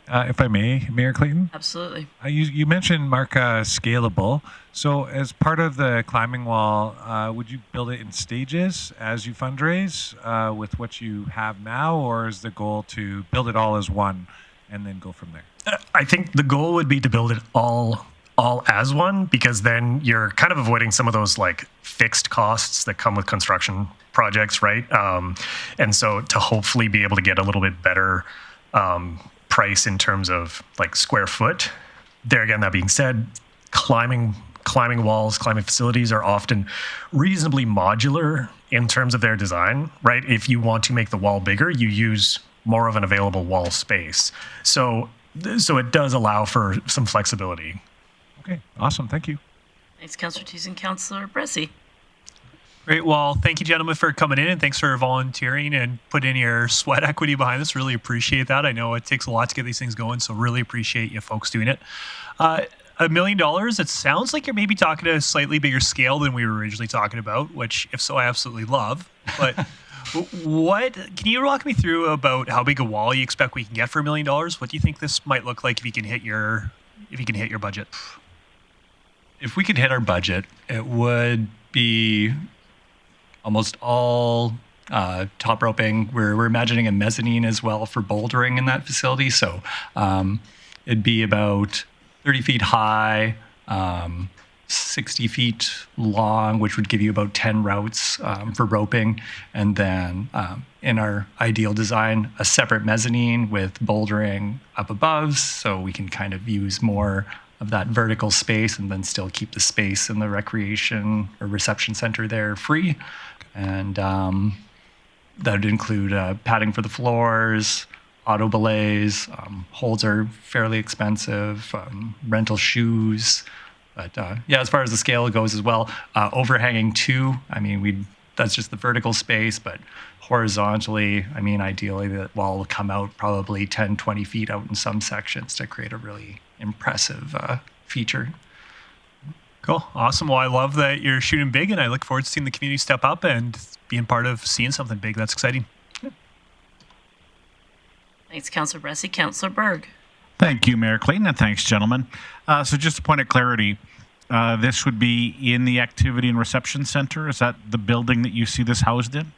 [SPEAKER 5] if I may, Mayor Clayton?
[SPEAKER 1] Absolutely.
[SPEAKER 5] You mentioned, Mark, scalable. So as part of the climbing wall, would you build it in stages as you fundraise with what you have now, or is the goal to build it all as one and then go from there?
[SPEAKER 9] I think the goal would be to build it all as one, because then you're kind of avoiding some of those like fixed costs that come with construction projects, right? And so to hopefully be able to get a little bit better price in terms of like square foot. There again, that being said, climbing walls, climbing facilities are often reasonably modular in terms of their design, right? If you want to make the wall bigger, you use more of an available wall space. So it does allow for some flexibility.
[SPEAKER 5] Okay, awesome. Thank you.
[SPEAKER 1] Thanks, Councillor Thiessen. Councillor Bressy.
[SPEAKER 3] Great. Well, thank you, gentlemen, for coming in, and thanks for volunteering and putting your sweat equity behind this. Really appreciate that. I know it takes a lot to get these things going, so really appreciate you folks doing it. $1 million, it sounds like you're maybe talking at a slightly bigger scale than we were originally talking about, which, if so, I absolutely love. But can you walk me through about how big a wall you expect we can get for $1 million? What do you think this might look like if you can hit your budget?
[SPEAKER 8] If we could hit our budget, it would be almost all top roping. We're imagining a mezzanine as well for bouldering in that facility. So it'd be about 30 feet high, 60 feet long, which would give you about 10 routes for roping. And then in our ideal design, a separate mezzanine with bouldering up above, so we can kind of use more of that vertical space and then still keep the space in the recreation or reception center there free. And that would include padding for the floors, auto belays, holds are fairly expensive, rental shoes. But yeah, as far as the scale goes as well, overhanging too, I mean, that's just the vertical space, but horizontally, I mean, ideally that wall will come out probably 10, 20 feet out in some sections to create a really impressive feature.
[SPEAKER 3] Cool. Awesome. Well, I love that you're shooting big, and I look forward to seeing the community step up and being part of seeing something big. That's exciting.
[SPEAKER 1] Thanks, Councillor Bressie. Councillor Berg.
[SPEAKER 7] Thank you, Mayor Clayton, and thanks, gentlemen. So just a point of clarity, this would be in the Activity and Reception Center. Is that the building that you see this housed in?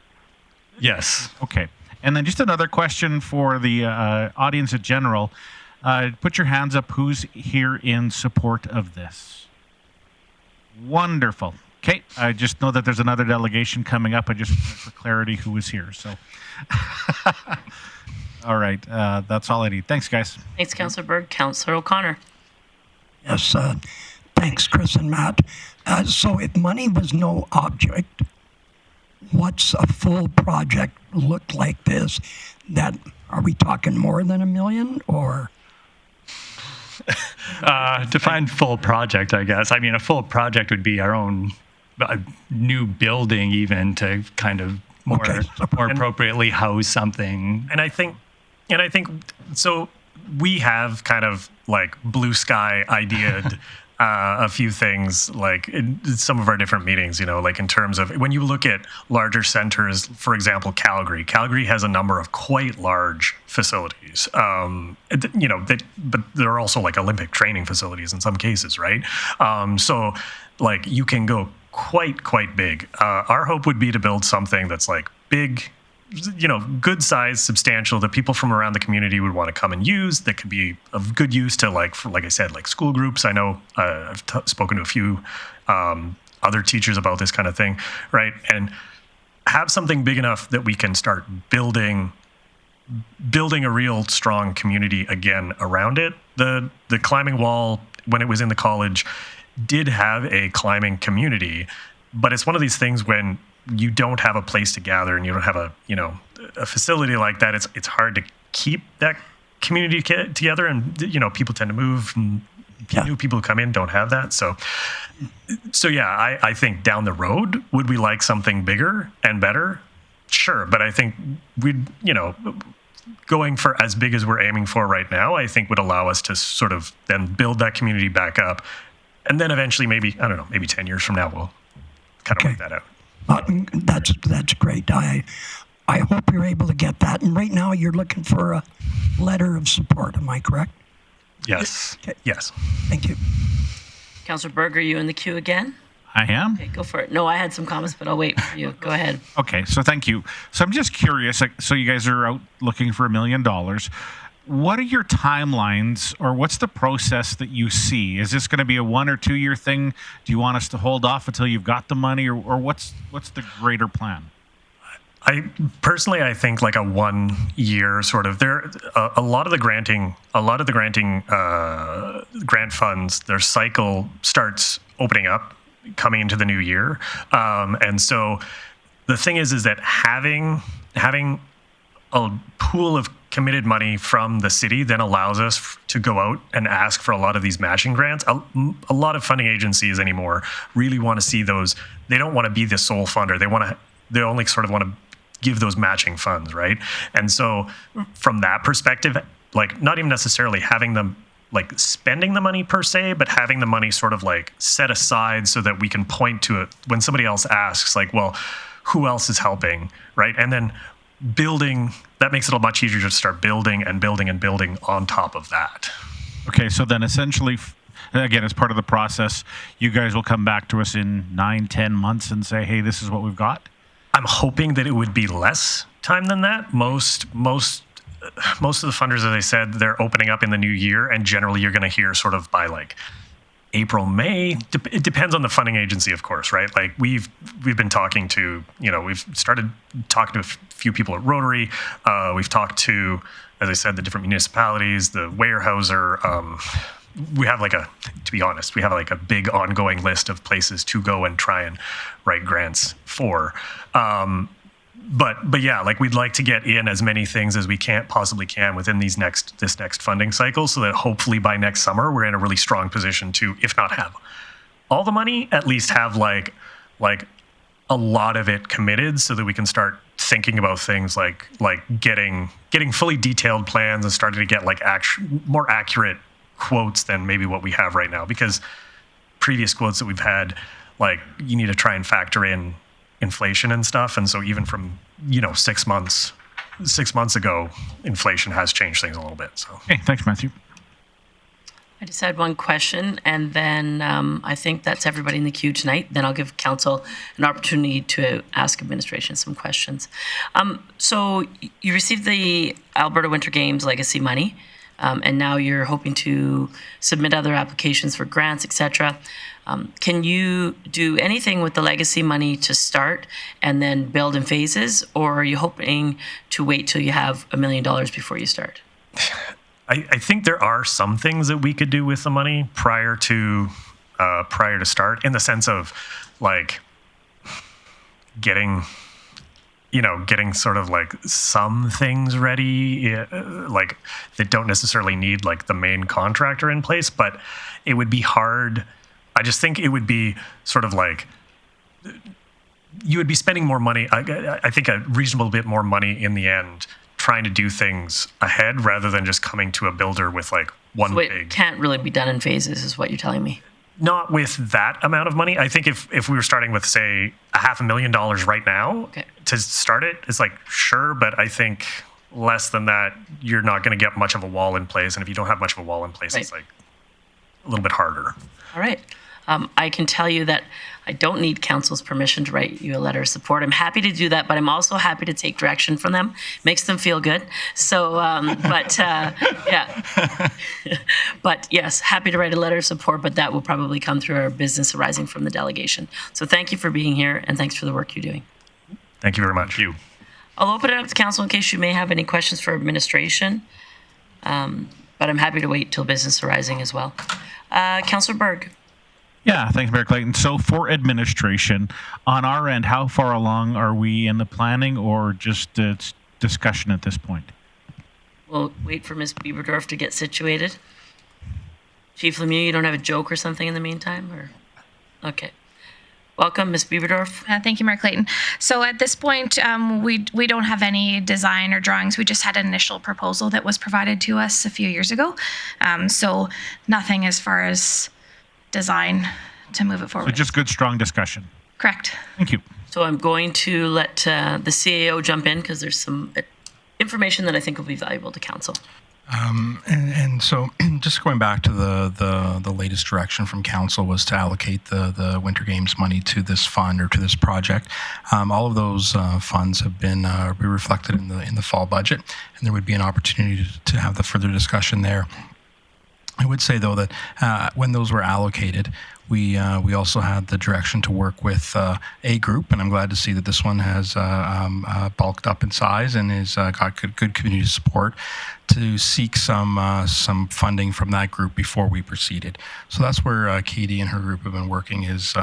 [SPEAKER 8] Yes.
[SPEAKER 7] Okay. And then just another question for the audience in general. Put your hands up. Who's here in support of this? Wonderful. Okay. I just know that there's another delegation coming up. I just wanted for clarity who was here. So, all right. That's all I need. Thanks, guys.
[SPEAKER 1] Thanks, Councillor Berg. Councillor O'Connor.
[SPEAKER 2] Yes, thanks, Chris and Matt. So if money was no object, what's a full project look like this? That, are we talking more than $1 million or?
[SPEAKER 8] Define full project, I guess. I mean, a full project would be our own new building, even to kind of more appropriately house something.
[SPEAKER 9] And I think so. We have kind of like blue sky ideaed a few things, like in some of our different meetings, you know, like in terms of when you look at larger centers, for example, Calgary has a number of quite large facilities, you know, but they're also like Olympic training facilities in some cases, right? So like you can go quite big. Our hope would be to build something that's like big, you know, good size, substantial, that people from around the community would want to come and use, that could be of good use to, like, for, like I said, like school groups. I know I've spoken to a few other teachers about this kind of thing, right? And have something big enough that we can start building a real strong community again around it. The climbing wall, when it was in the college, did have a climbing community, but it's one of these things when you don't have a place to gather and you don't have a facility like that, it's hard to keep that community together, and you know, people tend to move, and new people who come in don't have that. So yeah, I think down the road, would we like something bigger and better? Sure, but I think we'd, you know, going for as big as we're aiming for right now, I think would allow us to sort of then build that community back up, and then eventually, maybe, I don't know, maybe 10 years from now, we'll kind of work that out.
[SPEAKER 2] That's great. I hope you're able to get that. And right now you're looking for a letter of support. Am I correct?
[SPEAKER 9] Yes.
[SPEAKER 2] Okay.
[SPEAKER 9] Yes.
[SPEAKER 2] Thank you.
[SPEAKER 1] Councillor Berg, are you in the queue again?
[SPEAKER 7] I am.
[SPEAKER 1] Okay, go for it. No, I had some comments, but I'll wait for you. Go ahead.
[SPEAKER 7] Okay, so thank you. So I'm just curious. So you guys are out looking for $1 million. What are your timelines, or what's the process that you see? Is this going to be a 1 or 2 year thing? Do you want us to hold off until you've got the money, or what's the greater plan?
[SPEAKER 9] I think like a 1 year sort of. There, a lot of the granting grant funds, their cycle starts opening up coming into the new year, and so the thing is that having a pool of committed money from the city then allows us to go out and ask for a lot of these matching grants. A lot of funding agencies anymore really want to see those. They don't want to be the sole funder. They only sort of want to give those matching funds, right? And so from that perspective, like not even necessarily having them like spending the money per se, but having the money sort of like set aside so that we can point to it when somebody else asks, like, well, who else is helping, right? And then building, that makes it a much easier to start building and building and building on top of that.
[SPEAKER 7] Okay, so then essentially, again, as part of the process, you guys will come back to us in 9-10 months and say, hey, this is what we've got?
[SPEAKER 9] I'm hoping that it would be less time than that. Most of the funders, as I said, they're opening up in the new year, and generally you're going to hear sort of by like April, May. It depends on the funding agency, of course, right? Like we've been talking to, we've started talking to a few people at Rotary. We've talked to, as I said, the different municipalities, the Weyerhaeuser. We have to be honest, we have like a big ongoing list of places to go and try and write grants for. But yeah, like we'd like to get in as many things as we possibly can within this next funding cycle, so that hopefully by next summer we're in a really strong position to, if not have all the money, at least have like a lot of it committed, so that we can start thinking about things like getting fully detailed plans and starting to get like more accurate quotes than maybe what we have right now, because previous quotes that we've had, like you need to try and factor in inflation and stuff, and so even from 6 months ago, inflation has changed things a little bit. So
[SPEAKER 7] Okay, thanks, Matthew.
[SPEAKER 1] I just had one question, and then I think that's everybody in the queue tonight. Then I'll give council an opportunity to ask administration some questions. So you received the Alberta Winter Games legacy money, and now you're hoping to submit other applications for grants, etc. Can you do anything with the legacy money to start and then build in phases, or are you hoping to wait till you have $1 million before you start?
[SPEAKER 9] I think there are some things that we could do with the money prior to start, in the sense of like getting sort of like some things ready, like that don't necessarily need like the main contractor in place, but it would be hard. I just think it would be sort of like you would be spending more money. I think a reasonable bit more money in the end, trying to do things ahead rather than just coming to a builder with like one
[SPEAKER 1] So
[SPEAKER 9] big.
[SPEAKER 1] it can't really be done in phases, is what you're telling me.
[SPEAKER 9] Not with that amount of money. I think if we were starting with, say, $500,000 right now to start it, it's like, sure, but I think less than that, you're not going to get much of a wall in place. And if you don't have much of a wall in place,
[SPEAKER 1] Right.
[SPEAKER 9] It's like a little bit harder.
[SPEAKER 1] All right. I can tell you that I don't need council's permission to write you a letter of support. I'm happy to do that, but I'm also happy to take direction from them. Makes them feel good. So, yeah. But yes, happy to write a letter of support, but that will probably come through our business arising from the delegation. So thank you for being here, and thanks for the work you're doing.
[SPEAKER 9] Thank you very much.
[SPEAKER 8] Thank you.
[SPEAKER 1] I'll open it up to council in case you may have any questions for administration, but I'm happy to wait till business arising as well. Councillor Berg.
[SPEAKER 7] Yeah, thanks, Mayor Clayton. So for administration, on our end, how far along are we in the planning or just discussion at this point?
[SPEAKER 1] We'll wait for Ms. Bieberdorf to get situated. Chief Lemieux, you don't have a joke or something in the meantime? Or okay. Welcome, Ms. Bieberdorf.
[SPEAKER 10] Thank you, Mayor Clayton. So at this point, we don't have any design or drawings. We just had an initial proposal that was provided to us a few years ago. So nothing as far as design to move it forward.
[SPEAKER 7] So just good, strong discussion.
[SPEAKER 10] Correct.
[SPEAKER 7] Thank you.
[SPEAKER 1] So I'm going to let the CAO jump in because there's some information that I think will be valuable to council.
[SPEAKER 6] And so just going back to the latest direction from council was to allocate the Winter Games money to this fund or to this project. All of those funds have been reflected in the fall budget, and there would be an opportunity to have the further discussion there. I would say, though, that when those were allocated, we also had the direction to work with a group, and I'm glad to see that this one has bulked up in size and has got good community support to seek some funding from that group before we proceeded. So that's where Katie and her group have been working, is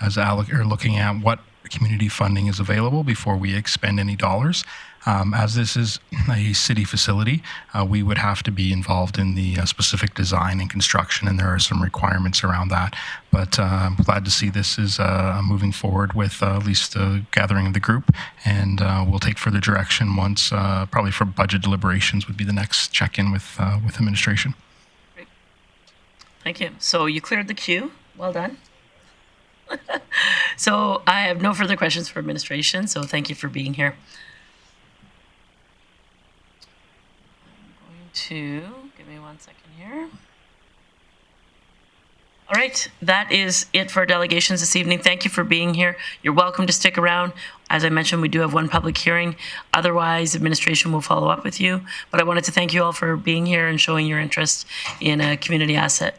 [SPEAKER 6] looking at what community funding is available before we expend any dollars. As this is a city facility, we would have to be involved in the specific design and construction, and there are some requirements around that. But I'm glad to see this is moving forward with at least the gathering of the group, and we'll take further direction once, probably for budget deliberations would be the next check-in with administration.
[SPEAKER 1] Great. Thank you. So you cleared the queue. Well done. So I have no further questions for administration, so thank you for being here. Give me 1 second here. All right, that is it for our delegations this evening. Thank you for being here. You're welcome to stick around. As I mentioned, we do have one public hearing. Otherwise, administration will follow up with you. But I wanted to thank you all for being here and showing your interest in a community asset.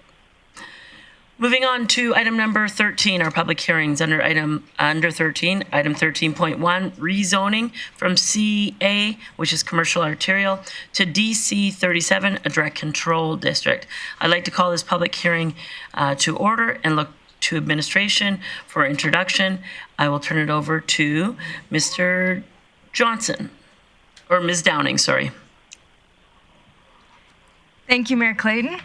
[SPEAKER 1] Moving on to item number 13, our public hearings under 13, item 13.1, rezoning from CA, which is commercial arterial, to DC 37, a direct control district. I'd like to call this public hearing to order and look to administration for introduction. I will turn it over to Mr. Johnson, or Ms. Downing, sorry.
[SPEAKER 11] Thank you, Mayor Clayton.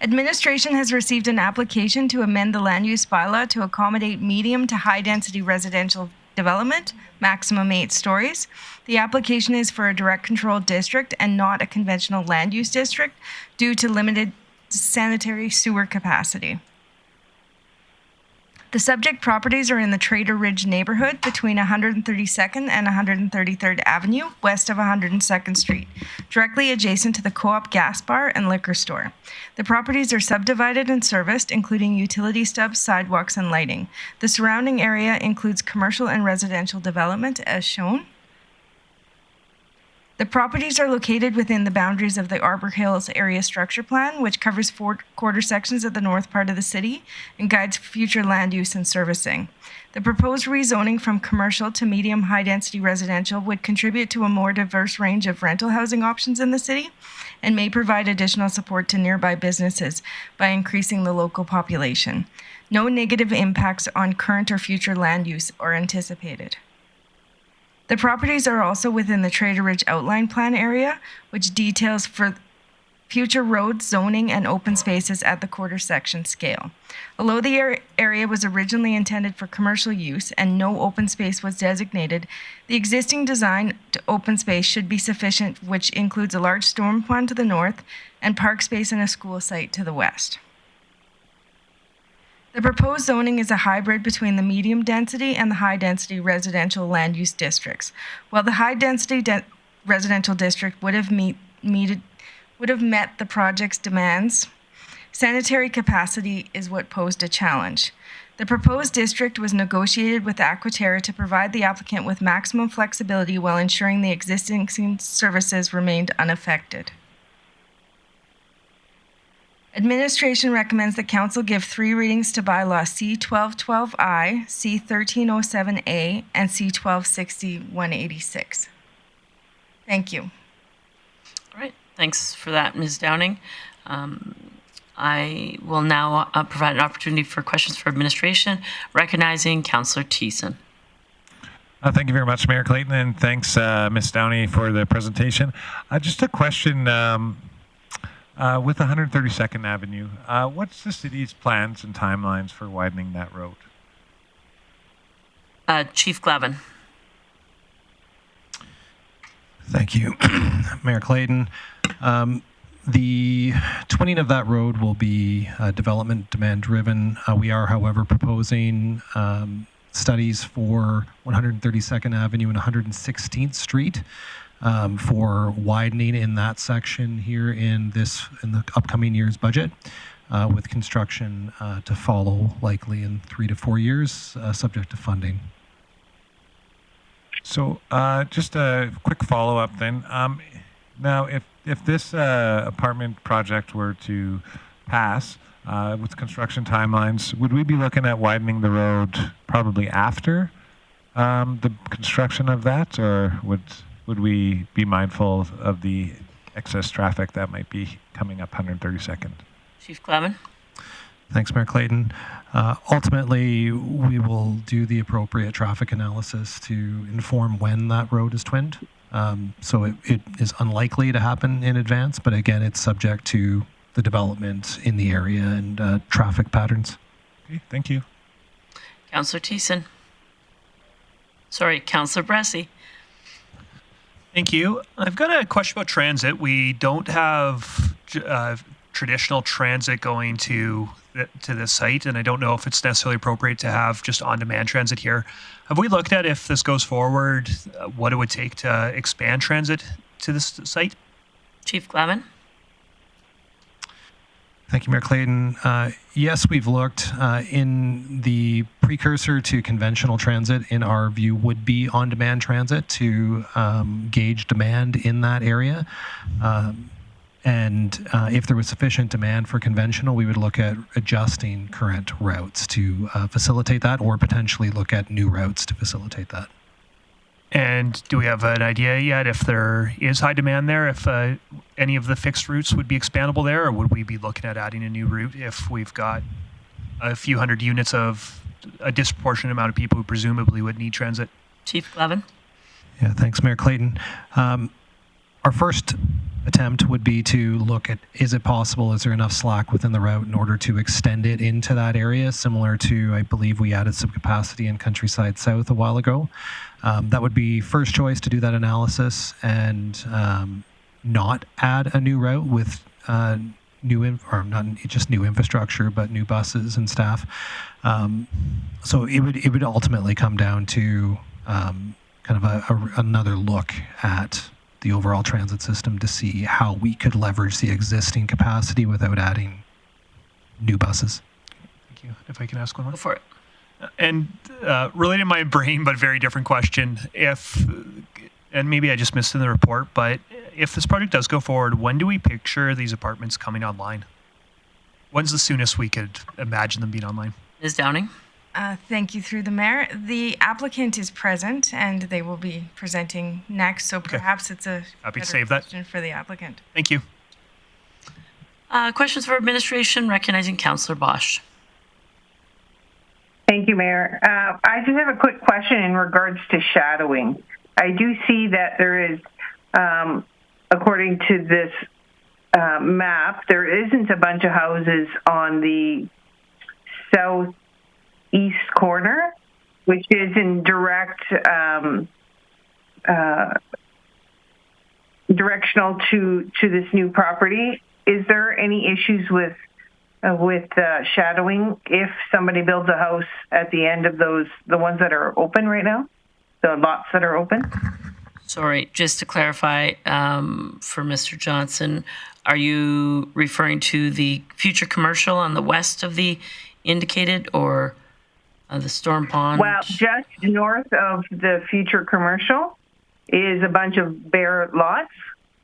[SPEAKER 11] Administration has received an application to amend the land use bylaw to accommodate medium to high density residential development, maximum 8 stories. The application is for a direct control district and not a conventional land use district due to limited sanitary sewer capacity. The subject properties are in the Trader Ridge neighborhood between 132nd and 133rd Avenue, west of 102nd Street, directly adjacent to the Co-op gas bar and liquor store. The properties are subdivided and serviced, including utility stubs, sidewalks, and lighting. The surrounding area includes commercial and residential development, as shown. The properties are located within the boundaries of the Arbor Hills Area Structure Plan, which covers 4 quarter sections of the north part of the city and guides future land use and servicing. The proposed rezoning from commercial to medium high-density residential would contribute to a more diverse range of rental housing options in the city and may provide additional support to nearby businesses by increasing the local population. No negative impacts on current or future land use are anticipated. The properties are also within the Trader Ridge Outline Plan area, which details for future roads, zoning, and open spaces at the quarter section scale. Although the area was originally intended for commercial use and no open space was designated, the existing design to open space should be sufficient, which includes a large storm pond to the north and park space and a school site to the west. The proposed zoning is a hybrid between the medium density and the high density residential land use districts. While the high density residential district would have met the project's demands, sanitary capacity is what posed a challenge. The proposed district was negotiated with Aquaterra to provide the applicant with maximum flexibility while ensuring the existing services remained unaffected. Administration recommends that Council give 3 readings to bylaw C-1212I, C-1307A, and C-1260-186. Thank you.
[SPEAKER 1] All right, thanks for that, Ms. Downing. I will now provide an opportunity for questions for administration, recognizing Councillor Thiessen.
[SPEAKER 5] Thank you very much, Mayor Clayton, and thanks, Ms. Downey, for the presentation. Just a question. With 132nd Avenue, what's the city's plans and timelines for widening that road?
[SPEAKER 1] Chief Glavin.
[SPEAKER 12] Thank you, Mayor Clayton. The twinning of that road will be development demand driven. We are, however, proposing studies for 132nd Avenue and 116th Street. For widening in that section here in the upcoming year's budget, with construction to follow likely in 3 to 4 years, subject to funding.
[SPEAKER 5] So just a quick follow-up then. Now, if this apartment project were to pass with construction timelines, would we be looking at widening the road probably after the construction of that, or would we be mindful of the excess traffic that might be coming up 132nd?
[SPEAKER 1] Chief Glavin.
[SPEAKER 12] Thanks, Mayor Clayton. Ultimately, we will do the appropriate traffic analysis to inform when that road is twinned. So it is unlikely to happen in advance, but again, it's subject to the development in the area and traffic patterns.
[SPEAKER 5] Okay, thank you.
[SPEAKER 1] Councillor Thiessen. Sorry, Councillor Bressy.
[SPEAKER 3] Thank you. I've got a question about transit. We don't have traditional transit going to this site, and I don't know if it's necessarily appropriate to have just on-demand transit here. Have we looked at, if this goes forward, what it would take to expand transit to this site?
[SPEAKER 1] Chief Glavin.
[SPEAKER 12] Thank you, you, Mayor Clayton. Yes, we've looked in the precursor to conventional transit, in our view, would be on-demand transit to gauge demand in that area. And if there was sufficient demand for conventional, we would look at adjusting current routes to facilitate that, or potentially look at new routes to facilitate that.
[SPEAKER 3] And do we have an idea yet if there is high demand there, if any of the fixed routes would be expandable there, or would we be looking at adding a new route if we've got a few hundred units of a disproportionate amount of people who presumably would need transit?
[SPEAKER 1] Chief Glevin?
[SPEAKER 12] Yeah, thanks, Mayor Clayton. Our first attempt would be to look at, is it possible, is there enough slack within the route in order to extend it into that area, similar to, I believe we added some capacity in Countryside South a while ago. That would be first choice to do that analysis and not add a new route with not just new infrastructure, but new buses and staff. So it would ultimately come down to kind of another look at the overall transit system to see how we could leverage the existing capacity without adding new buses.
[SPEAKER 3] Thank you. If I can ask one more.
[SPEAKER 1] Go for it.
[SPEAKER 3] And related to my brain, but very different question. And maybe I just missed it in the report, but if this project does go forward, when do we picture these apartments coming online? When's the soonest we could imagine them being online?
[SPEAKER 1] Ms. Downing?
[SPEAKER 11] Thank you, through the mayor. The applicant is present and they will be presenting next, so perhaps it's a
[SPEAKER 3] Happy to
[SPEAKER 11] better
[SPEAKER 3] save that.
[SPEAKER 11] question for the applicant.
[SPEAKER 3] Thank you.
[SPEAKER 1] Questions for administration, recognizing Councillor Bosch.
[SPEAKER 13] Thank you, Mayor. I just have a quick question in regards to shadowing. I do see that there is, according to this map, there isn't a bunch of houses on the southeast corner, which is in directional to this new property. Is there any issues with shadowing if somebody builds a house at the end of the ones that are open right now, the lots that are open?
[SPEAKER 1] Sorry, just to clarify for Mr. Johnson, are you referring to the future commercial on the west of the indicated, or the Storm Pond?
[SPEAKER 13] Well, just north of the future commercial is a bunch of bare lots,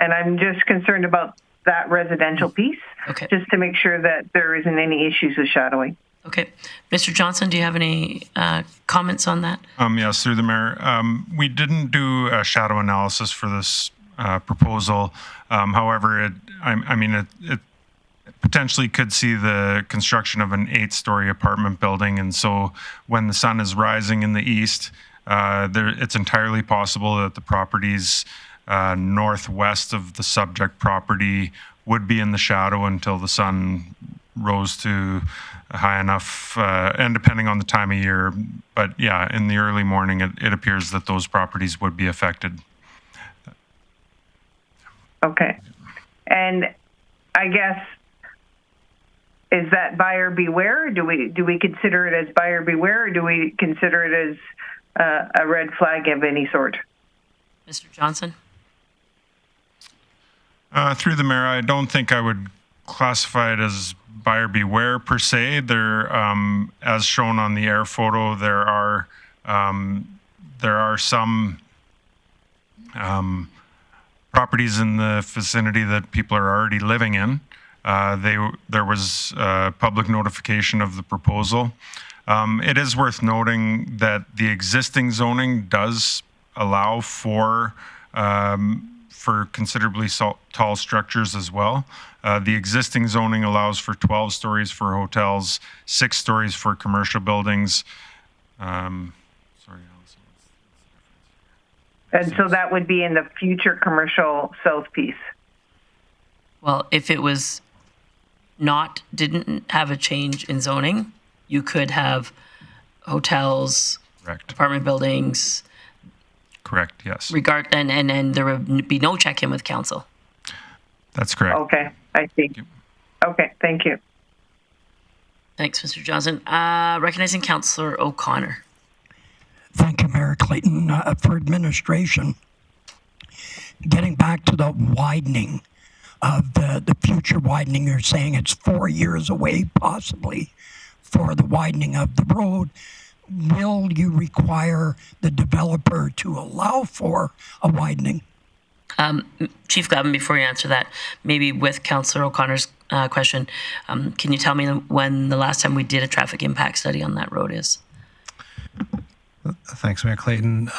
[SPEAKER 13] and I'm just concerned about that residential piece, just to make sure that there isn't any issues with shadowing.
[SPEAKER 1] Okay. Mr. Johnson, do you have any comments on that?
[SPEAKER 14] Yes, through the mayor. We didn't do a shadow analysis for this proposal. However, it potentially could see the construction of an 8-story apartment building. And so when the sun is rising in the east, it's entirely possible that the properties northwest of the subject property would be in the shadow until the sun rose to high enough, and depending on the time of year. But yeah, in the early morning, it appears that those properties would be affected. Okay. And I guess, is that buyer beware? Do we consider it as buyer beware, or do we consider it as a red flag of any sort?
[SPEAKER 1] Mr. Johnson?
[SPEAKER 14] Through the mayor, I don't think I would classify it as buyer beware per se. There, as shown on the air photo, there are some properties in the vicinity that people are already living in. There was public notification of the proposal. It is worth noting that the existing zoning does allow for considerably tall structures as well. The existing zoning allows for 12 stories for hotels, 6 stories for commercial buildings. Sorry, Allison.
[SPEAKER 13] And so that would be in the future commercial south piece.
[SPEAKER 1] Well, if it was didn't have a change in zoning, you could have hotels,
[SPEAKER 14] correct,
[SPEAKER 1] apartment buildings.
[SPEAKER 14] Correct, yes.
[SPEAKER 1] And there would be no check-in with council.
[SPEAKER 14] That's correct.
[SPEAKER 13] Okay, I see. Okay, thank you.
[SPEAKER 1] Thanks, Mr. Johnson. Recognizing Councillor O'Connor.
[SPEAKER 2] Thank you, Mayor Clayton. For administration, getting back to the widening of the future widening? You're saying it's 4 years away, possibly, for the widening of the road. Will you require the developer to allow for a widening?
[SPEAKER 1] Chief Glavin, before you answer that, maybe with Councillor O'Connor's question, can you tell me when the last time we did a traffic impact study on that road is?
[SPEAKER 12] Thanks, Mayor Clayton.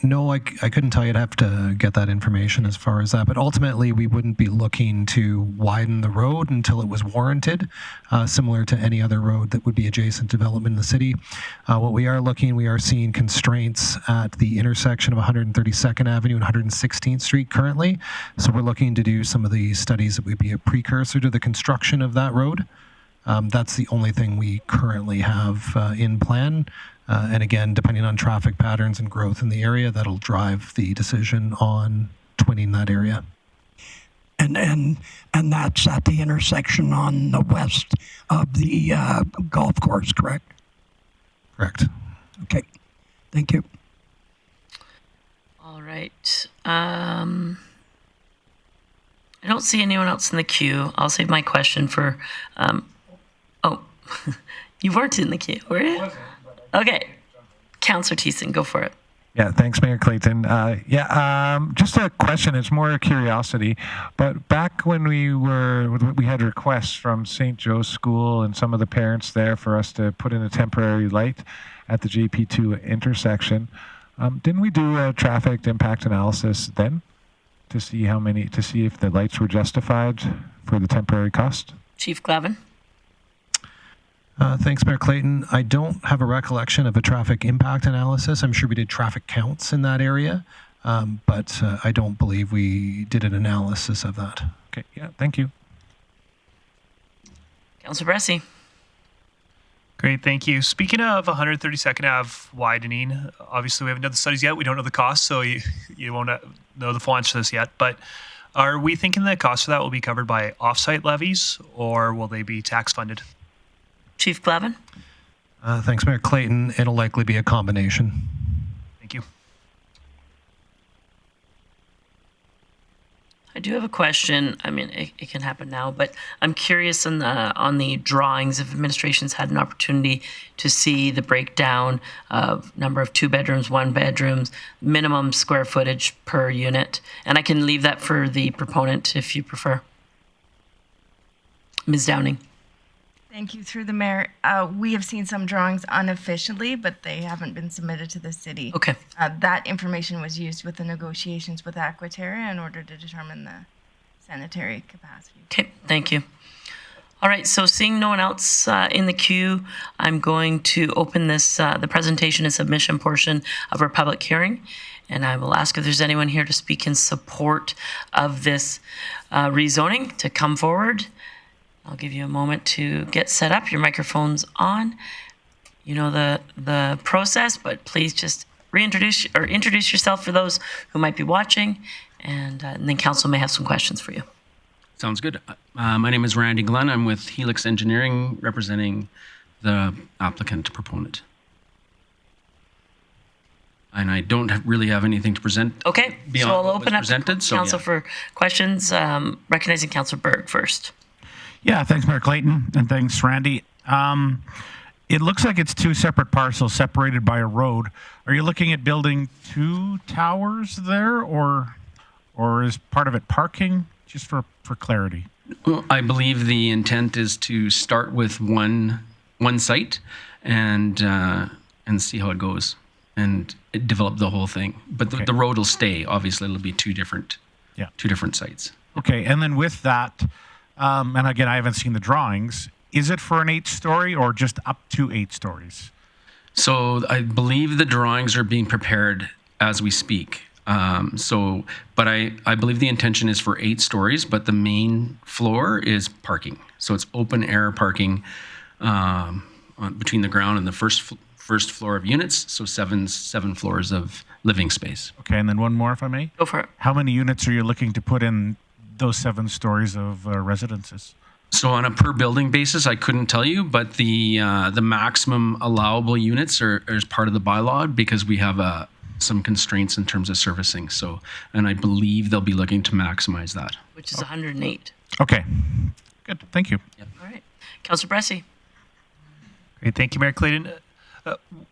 [SPEAKER 12] No, I couldn't tell you. I'd have to get that information as far as that. But ultimately, we wouldn't be looking to widen the road until it was warranted, similar to any other road that would be adjacent development in the city. What we are seeing constraints at the intersection of 132nd Avenue and 116th Street currently. So we're looking to do some of the studies that would be a precursor to the construction of that road. That's the only thing we currently have in plan. And again, depending on traffic patterns and growth in the area, that'll drive the decision on twinning that area.
[SPEAKER 2] And that's at the intersection on the west of the golf course, correct?
[SPEAKER 12] Correct.
[SPEAKER 2] Okay. Thank you.
[SPEAKER 1] All right. I don't see anyone else in the queue. I'll save my question for. Oh, you weren't in the queue, were you? Okay. Councillor Thiessen, go for it.
[SPEAKER 5] Yeah, thanks, Mayor Clayton. Just a question. It's more a curiosity. But back when we had requests from St. Joe's School and some of the parents there for us to put in a temporary light at the JP2 intersection, didn't we do a traffic impact analysis then to see if the lights were justified for the temporary cost?
[SPEAKER 1] Chief Glavin.
[SPEAKER 12] Thanks, Mayor Clayton. I don't have a recollection of a traffic impact analysis. I'm sure we did traffic counts in that area, but I don't believe we did an analysis of that.
[SPEAKER 5] Okay, yeah, thank you.
[SPEAKER 1] Councillor Bressie.
[SPEAKER 3] Great, thank you. Speaking of 132nd Ave widening, obviously we haven't done the studies yet. We don't know the cost, so you won't know the full answer to this yet. But are we thinking the cost for that will be covered by off-site levies, or will they be tax funded?
[SPEAKER 1] Chief Glavin.
[SPEAKER 12] Thanks, Mayor Clayton. It'll likely be a combination.
[SPEAKER 3] Thank you.
[SPEAKER 1] I do have a question. I mean, it can happen now, but I'm curious on the drawings if administration's had an opportunity to see the breakdown of number of 2 bedrooms, 1 bedrooms, minimum square footage per unit. And I can leave that for the proponent if you prefer. Ms. Downing.
[SPEAKER 11] Thank you. Through the mayor, we have seen some drawings unofficially, but they haven't been submitted to the city.
[SPEAKER 1] Okay.
[SPEAKER 11] That information was used with the negotiations with Aquaterra in order to determine the sanitary capacity.
[SPEAKER 1] Okay, thank you. All right, so seeing no one else in the queue, I'm going to open this the presentation and submission portion of our public hearing, and I will ask if there's anyone here to speak in support of this rezoning to come forward. I'll give you a moment to get set up. Your microphone's on. You know the process, but please just introduce yourself for those who might be watching, and then council may have some questions for you.
[SPEAKER 15] Sounds good. My name is Randy Glenn. I'm with Helix Engineering, representing the applicant proponent. And I don't really have anything to present.
[SPEAKER 1] Okay, so I'll open up to council
[SPEAKER 15] yeah.
[SPEAKER 1] for questions, recognizing Councillor Berg first.
[SPEAKER 7] Yeah, thanks, Mayor Clayton, and thanks, Randy. It looks like it's 2 separate parcels separated by a road. Are you looking at building 2 towers there, or is part of it parking? Just for clarity.
[SPEAKER 15] Well, I believe the intent is to start with one site and see how it goes and develop the whole thing. But the road will stay. Obviously, it'll be two different sites.
[SPEAKER 7] Okay, and then with that. And again, I haven't seen the drawings. Is it for an 8-story or just up to 8 stories?
[SPEAKER 15] So I believe the drawings are being prepared as we speak. But I believe the intention is for 8 stories, but the main floor is parking. So it's open air parking between the ground and the first floor of units. So seven floors of living space.
[SPEAKER 7] Okay, and then one more, if I may.
[SPEAKER 1] Go for it.
[SPEAKER 7] How many units are you looking to put in those 7 stories of residences?
[SPEAKER 15] So on a per building basis, I couldn't tell you, but the maximum allowable units are as part of the bylaw because we have some constraints in terms of servicing. So, and I believe they'll be looking to maximize that.
[SPEAKER 1] Which is 108.
[SPEAKER 7] Okay. Good. Thank you.
[SPEAKER 1] All right. Councillor Bressie.
[SPEAKER 3] Great. Thank you, Mayor Clayton.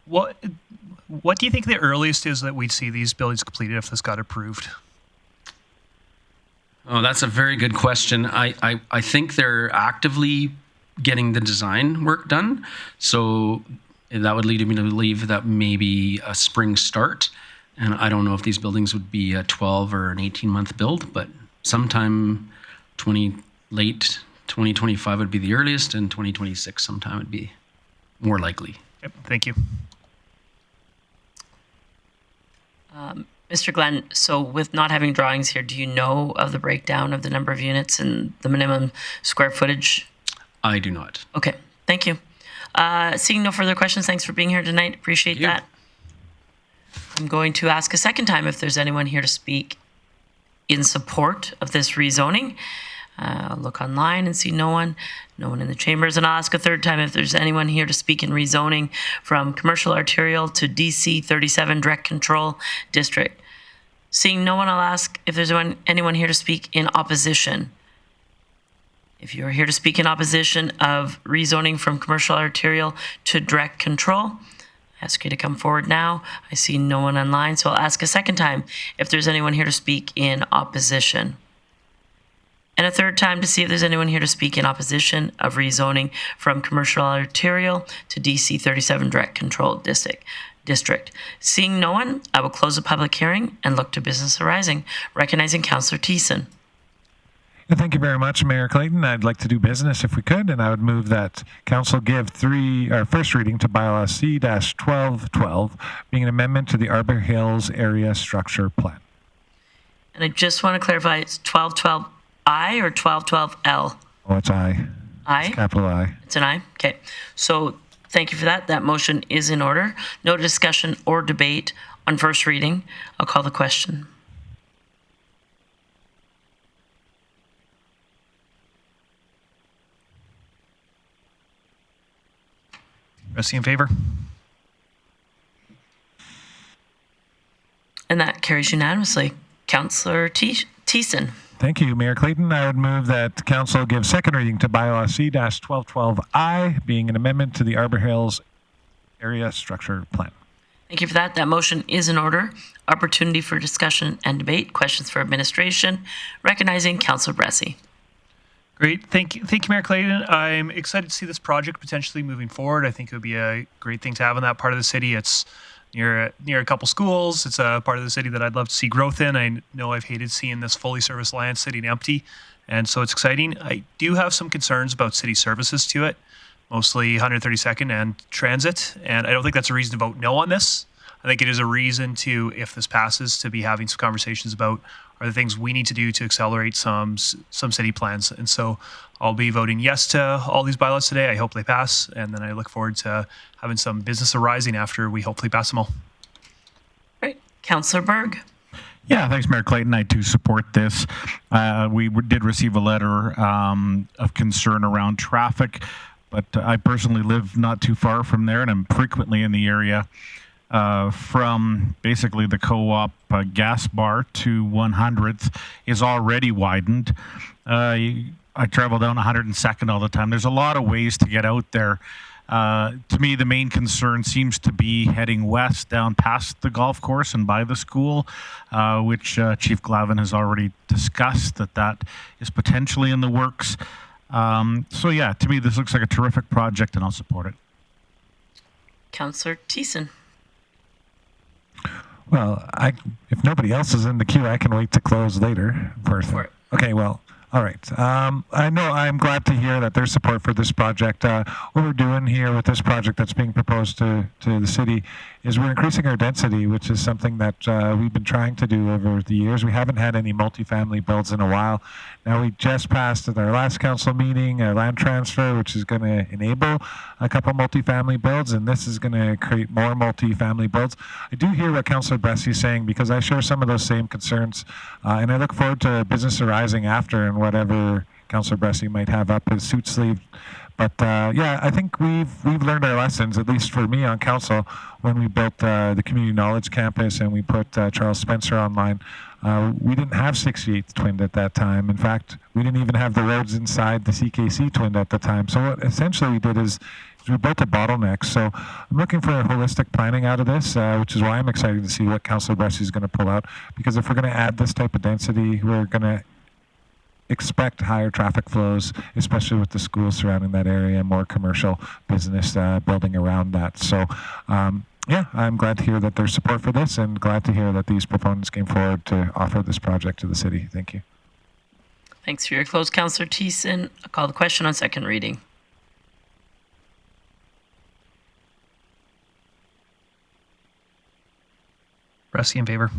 [SPEAKER 3] What do you think the earliest is that we'd see these buildings completed if this got approved?
[SPEAKER 15] Oh, that's a very good question. I think they're actively getting the design work done. So that would lead me to believe that maybe a spring start. And I don't know if these buildings would be a 12 or an 18-month build, but sometime late 2025 would be the earliest, and 2026 sometime would be more likely.
[SPEAKER 3] Yep, thank you.
[SPEAKER 1] Mr. Glenn, so with not having drawings here, do you know of the breakdown of the number of units and the minimum square footage?
[SPEAKER 15] I do not.
[SPEAKER 1] Okay, thank you. Seeing no further questions, thanks for being here tonight. Appreciate that. I'm going to ask a second time if there's anyone here to speak in support of this rezoning. I'll look online and see no one in the chambers, and I'll ask a third time if there's anyone here to speak in rezoning from commercial arterial to DC 37 direct control district. Seeing no one, I'll ask if there's anyone here to speak in opposition. If you're here to speak in opposition of rezoning from commercial arterial to direct control, I ask you to come forward now. I see no one online, so I'll ask a second time if there's anyone here to speak in opposition. And a third time to see if there's anyone here to speak in opposition of rezoning from commercial arterial to DC 37 direct control district. Seeing no one, I will close the public hearing and look to business arising, recognizing Councillor Thiessen.
[SPEAKER 5] Thank you very much, Mayor Clayton. I'd like to do business if we could, and I would move that Council give first reading to bylaw C-1212, being an amendment to the Arbor Hills Area Structure Plan.
[SPEAKER 1] And I just want to clarify, it's 1212I or 1212L?
[SPEAKER 5] Oh, it's I.
[SPEAKER 1] I?
[SPEAKER 5] It's capital I.
[SPEAKER 1] It's an I? Okay. So thank you for that. That motion is in order. No discussion or debate on first reading. I'll call the question.
[SPEAKER 3] Bressie in favor?
[SPEAKER 1] And that carries unanimously. Councillor Thiessen.
[SPEAKER 5] Thank you, Mayor Clayton. I would move that Council give second reading to bylaw C-1212I, being an amendment to the Arbor Hills Area Structure Plan.
[SPEAKER 1] Thank you for that. That motion is in order. Opportunity for discussion and debate. Questions for administration. Recognizing Councillor Bressie.
[SPEAKER 3] Great. Thank you, Mayor Clayton. I'm excited to see this project potentially moving forward. I think it would be a great thing to have in that part of the city. It's near a couple schools. It's a part of the city that I'd love to see growth in. I know I've hated seeing this fully serviced land sitting empty, and so it's exciting. I do have some concerns about city services to it, mostly 132nd and transit, and I don't think that's a reason to vote no on this. I think it is a reason to, if this passes, to be having some conversations about are the things we need to do to accelerate some city plans. And so I'll be voting yes to all these bylaws today. I hope they pass, and then I look forward to having some business arising after we hopefully pass them all.
[SPEAKER 1] Great. Councillor Berg.
[SPEAKER 7] Yeah, thanks, Mayor Clayton. I too support this. We did receive a letter of concern around traffic, but I personally live not too far from there, and I'm frequently in the area. From basically the co-op gas bar to 100th is already widened. I travel down 102nd all the time. There's a lot of ways to get out there. To me, the main concern seems to be heading west down past the golf course and by the school, which Chief Glavin has already discussed that is potentially in the works. So yeah, to me, this looks like a terrific project, and I'll support it.
[SPEAKER 1] Councillor Thiessen.
[SPEAKER 5] Well, if nobody else is in the queue, I can wait to close later. Okay, well, all right. I'm glad to hear that there's support for this project. What we're doing here with this project that's being proposed to the city is we're increasing our density, which is something that we've been trying to do over the years. We haven't had any multifamily builds in a while. Now, we just passed at our last council meeting a land transfer, which is going to enable a couple multifamily builds, and this is going to create more multifamily builds. I do hear what Councillor Bressie is saying, because I share some of those same concerns, and I look forward to business arising after and whatever Councillor Bressie might have up his suit sleeve. But yeah, I think we've learned our lessons, at least for me on council, when we built the Community Knowledge Campus and we put Charles Spencer online. We didn't have 68th twinned at that time. In fact, we didn't even have the roads inside the CKC twinned at the time. So what essentially we did is we built a bottleneck. So I'm looking for a holistic planning out of this, which is why I'm excited to see what Councillor Bressie is going to pull out. Because if we're going to add this type of density, we're going to expect higher traffic flows, especially with the schools surrounding that area, more commercial business building around that. So yeah, I'm glad to hear that there's support for this and glad to hear that these proponents came forward to offer this project to the city. Thank you.
[SPEAKER 1] Thanks for your close, Councillor Thiessen. I'll call the question on second reading.
[SPEAKER 3] Bressie in favor.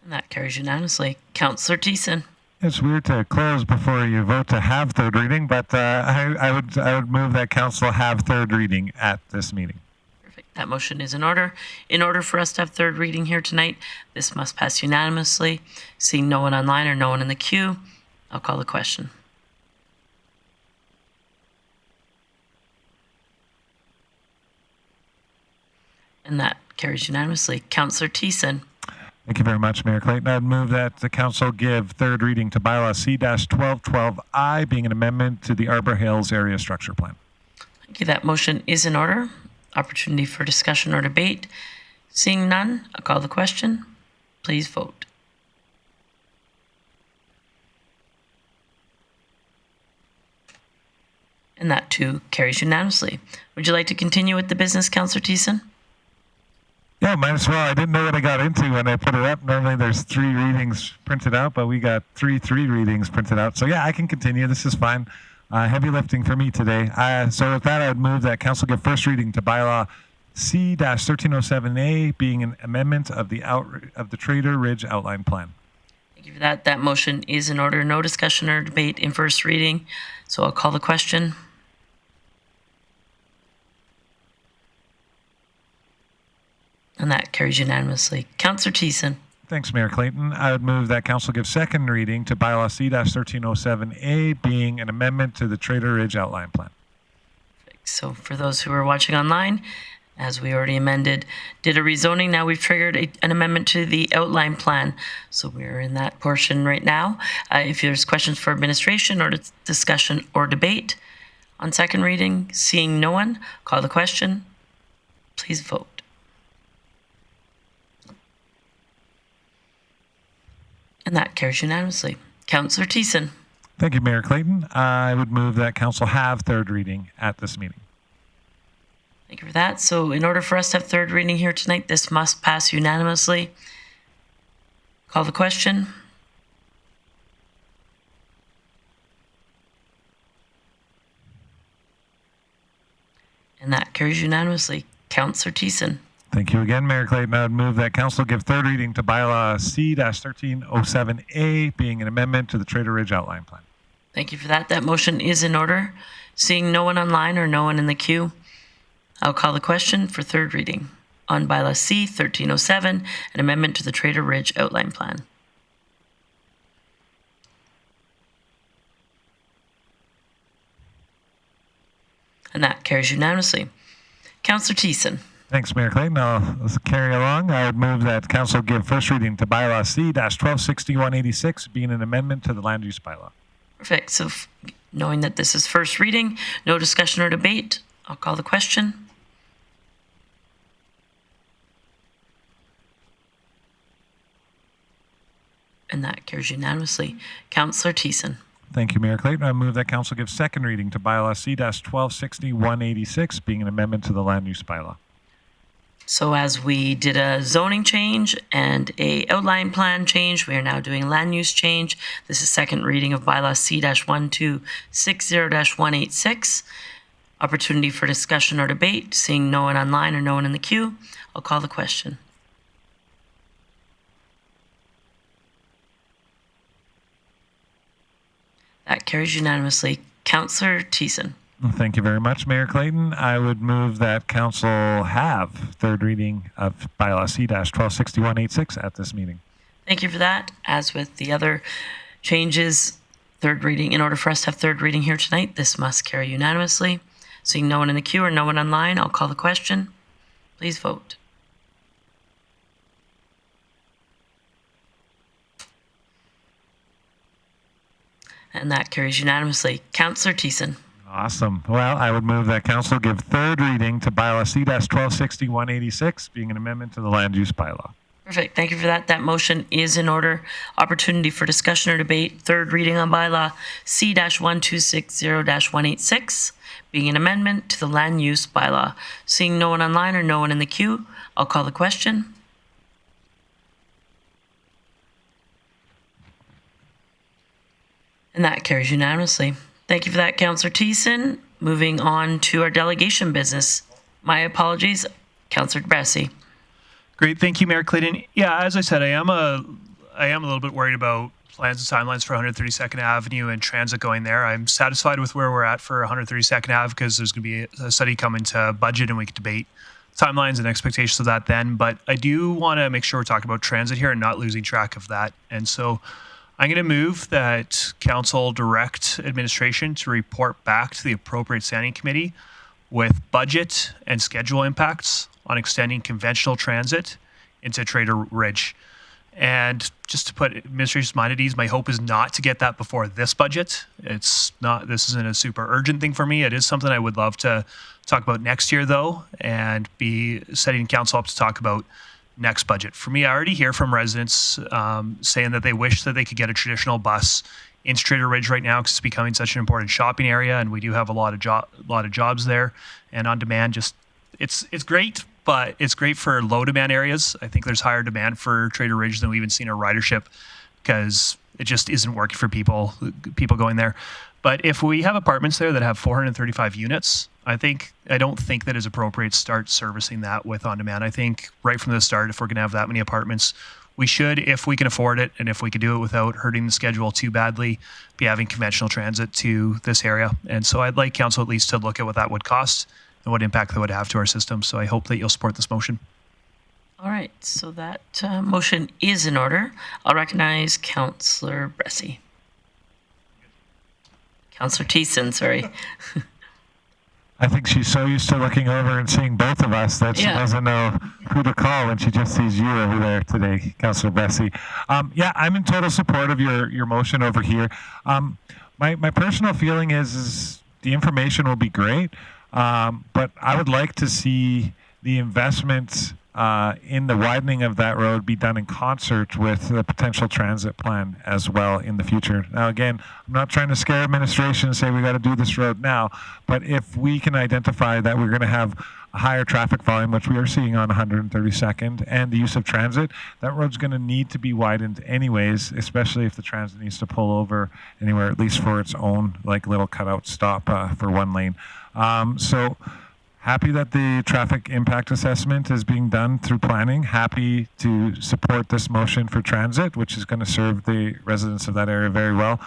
[SPEAKER 1] And that carries unanimously. Councillor Thiessen.
[SPEAKER 5] It's weird to close before you vote to have third reading, but I would move that council have third reading at this meeting.
[SPEAKER 1] Perfect. That motion is in order. In order for us to have third reading here tonight, this must pass unanimously. Seeing no one online or no one in the queue, I'll call the question. And that carries unanimously. Councillor Thiessen.
[SPEAKER 5] Thank you very much, Mayor Clayton. I'd move that the council give third reading to bylaw C-1212I, being an amendment to the Arbor Hills Area Structure Plan.
[SPEAKER 1] Thank you. That motion is in order. Opportunity for discussion or debate. Seeing none, I'll call the question. Please vote. And that too carries unanimously. Would you like to continue with the business, Councillor Thiessen?
[SPEAKER 5] Yeah, might as well. I didn't know what I got into when I put it up. Normally there's 3 readings printed out, but we got three readings printed out. So yeah, I can continue. This is fine. Heavy lifting for me today. So with that, I would move that council give first reading to bylaw C-1307A, being an amendment of the Trader Ridge Outline Plan.
[SPEAKER 1] Thank you for that. That motion is in order. No discussion or debate in first reading. So I'll call the question. And that carries unanimously. Councillor Thiessen.
[SPEAKER 5] Thanks, Mayor Clayton. I would move that council give second reading to bylaw C-1307A, being an amendment to the Trader Ridge Outline Plan.
[SPEAKER 1] So for those who are watching online, as we already amended, did a rezoning. Now we've triggered an amendment to the outline plan. So we're in that portion right now. If there's questions for administration or discussion or debate on second reading, seeing no one, call the question. Please vote. And that carries unanimously. Councillor Thiessen.
[SPEAKER 5] Thank you, Mayor Clayton. I would move that council have third reading at this meeting.
[SPEAKER 1] Thank you for that. So in order for us to have third reading here tonight, this must pass unanimously. Call the question. And that carries unanimously. Councillor Thiessen.
[SPEAKER 5] Thank you again, Mayor Clayton. I would move that council give third reading to bylaw C-1307A, being an amendment to the Trader Ridge Outline Plan.
[SPEAKER 1] Thank you for that. That motion is in order. Seeing no one online or no one in the queue, I'll call the question for third reading on bylaw C-1307, an amendment to the Trader Ridge Outline Plan. And that carries unanimously. Councillor Thiessen.
[SPEAKER 5] Thanks, Mayor Clayton. Let's carry along. I would move that council give first reading to bylaw C-126186, being an amendment to the land use bylaw.
[SPEAKER 1] Perfect. So knowing that this is first reading, no discussion or debate, I'll call the question. And that carries unanimously. Councillor Thiessen.
[SPEAKER 5] Thank you, Mayor Clayton. I move that council give second reading to bylaw C-126186, being an amendment to the land use bylaw.
[SPEAKER 1] So as we did a zoning change and a outline plan change, we are now doing land use change. This is second reading of bylaw C-1260-186. Opportunity for discussion or debate. Seeing no one online or no one in the queue, I'll call the question. That carries unanimously. Councillor Thiessen.
[SPEAKER 5] Thank you very much, Mayor Clayton. I would move that council have third reading of bylaw C-126186 at this meeting.
[SPEAKER 1] Thank you for that. As with the other changes, third reading, in order for us to have third reading here tonight, this must carry unanimously. Seeing no one in the queue or no one online, I'll call the question. Please vote. And that carries unanimously. Councillor Thiessen.
[SPEAKER 5] Awesome. Well, I would move that council give third reading to bylaw C-1260-186, being an amendment to the land use bylaw.
[SPEAKER 1] Perfect. Thank you for that. That motion is in order. Opportunity for discussion or debate. Third reading on bylaw C-1260-186, being an amendment to the land use bylaw. Seeing no one online or no one in the queue, I'll call the question. And that carries unanimously. Thank you for that, Councillor Thiessen. Moving on to our delegation business. My apologies, Councillor Bressy.
[SPEAKER 3] Great, thank you, Mayor Clayton. Yeah, as I said, I am a little bit worried about plans and timelines for 132nd Avenue and transit going there. I'm satisfied with where we're at for 132nd Ave because there's going to be a study coming to budget and we can debate timelines and expectations of that then. But I do want to make sure we're talking about transit here and not losing track of that. And so I'm going to move that council direct administration to report back to the appropriate standing committee with budget and schedule impacts on extending conventional transit into Trader Ridge. And just to put administration's mind at ease, my hope is not to get that before this budget. This isn't a super urgent thing for me. It is something I would love to talk about next year though, and be setting council up to talk about next budget. For me, I already hear from residents saying that they wish that they could get a traditional bus into Trader Ridge right now because it's becoming such an important shopping area, and we do have a lot of jobs there. And on demand, it's great, but it's great for low demand areas. I think there's higher demand for Trader Ridge than we've even seen our ridership because it just isn't working for people going there. But if we have apartments there that have 435 units, I don't think that it's appropriate to start servicing that with on demand. I think right from the start, if we're going to have that many apartments, we should, if we can afford it and if we can do it without hurting the schedule too badly, be having conventional transit to this area. And so I'd like council at least to look at what that would cost and what impact that would have to our system. So I hope that you'll support this motion.
[SPEAKER 1] All right, so that motion is in order. I'll recognize Councillor Bressy. Councillor Thiessen, sorry.
[SPEAKER 5] I think she's so used to looking over and seeing both of us that she doesn't know who to call when she just sees you over there today, Councillor Bressy. I'm in total support of your motion over here. My personal feeling is the information will be great, but I would like to see the investments in the widening of that road be done in concert with the potential transit plan as well in the future. Now, again, I'm not trying to scare administration and say we got to do this road now, but if we can identify that we're going to have a higher traffic volume, which we are seeing on 132nd, and the use of transit, that road's going to need to be widened anyways, especially if the transit needs to pull over anywhere, at least for its own like little cutout stop for one lane. So happy that the traffic impact assessment is being done through planning. Happy to support this motion for transit, which is going to serve the residents of that area very well.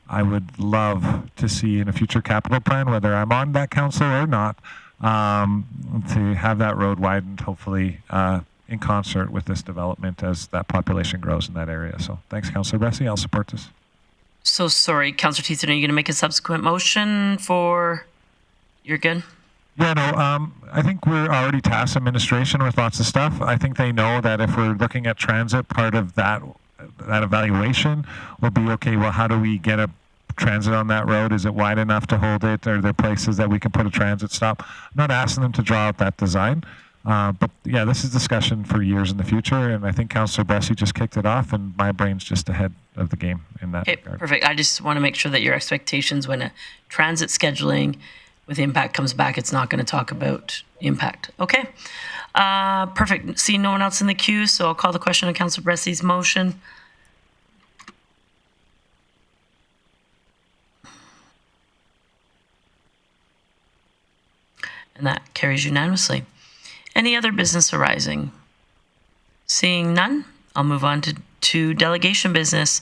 [SPEAKER 5] I would love to see in a future capital plan, whether I'm on that council or not, to have that road widened, hopefully in concert with this development as that population grows in that area. So thanks, Councillor Bressy. I'll support this.
[SPEAKER 1] So sorry, Councillor Thiessen, are you going to make a subsequent motion for... You're good?
[SPEAKER 5] Yeah, no, I think we're already tasked administration with lots of stuff. I think they know that if we're looking at transit, part of that evaluation will be, okay, well, how do we get a transit on that road? Is it wide enough to hold it? Are there places that we can put a transit stop? I'm not asking them to draw out that design. But yeah, this is discussion for years in the future, and I think Councillor Bressy just kicked it off, and my brain's just ahead of the game in that regard.
[SPEAKER 1] Perfect. I just want to make sure that your expectations when a transit scheduling with impact comes back, it's not going to talk about impact. Okay. Perfect. See no one else in the queue, so I'll call the question on Councillor Bressy's motion. And that carries unanimously. Any other business arising? Seeing none, I'll move on to delegation business.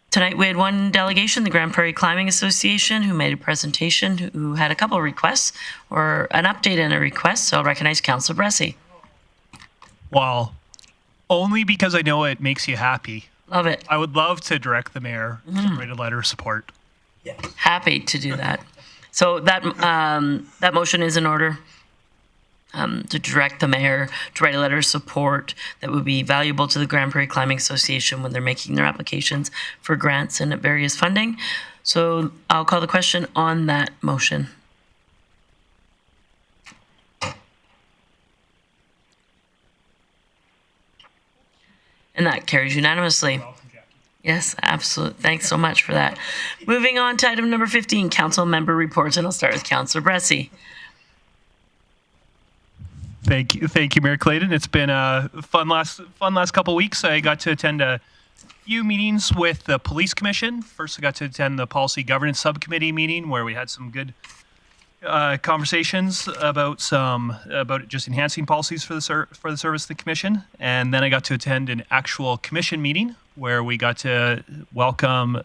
[SPEAKER 1] Tonight we had one delegation, the Grande Prairie Climbing Association, who made a presentation, who had a couple of requests, or an update and a request, so I'll recognize Councillor Bressy.
[SPEAKER 3] Well, Only because I know it makes you happy.
[SPEAKER 1] Love it.
[SPEAKER 3] I would love to direct the mayor to write a letter of support.
[SPEAKER 1] Happy to do that. So that motion is in order. To direct the mayor to write a letter of support that would be valuable to the Grande Prairie Climbing Association when they're making their applications for grants and various funding. So I'll call the question on that motion. And that carries unanimously. Yes, absolutely. Thanks so much for that. Moving on to item number 15, council member reports, and I'll start with Councillor Bressie.
[SPEAKER 3] Thank you, Mayor Clayton. It's been a fun last couple weeks. I got to attend a few meetings with the Police Commission. First, I got to attend the Policy Governance Subcommittee meeting where we had some good conversations about just enhancing policies for the service of the commission. And then I got to attend an actual commission meeting where we got to welcome.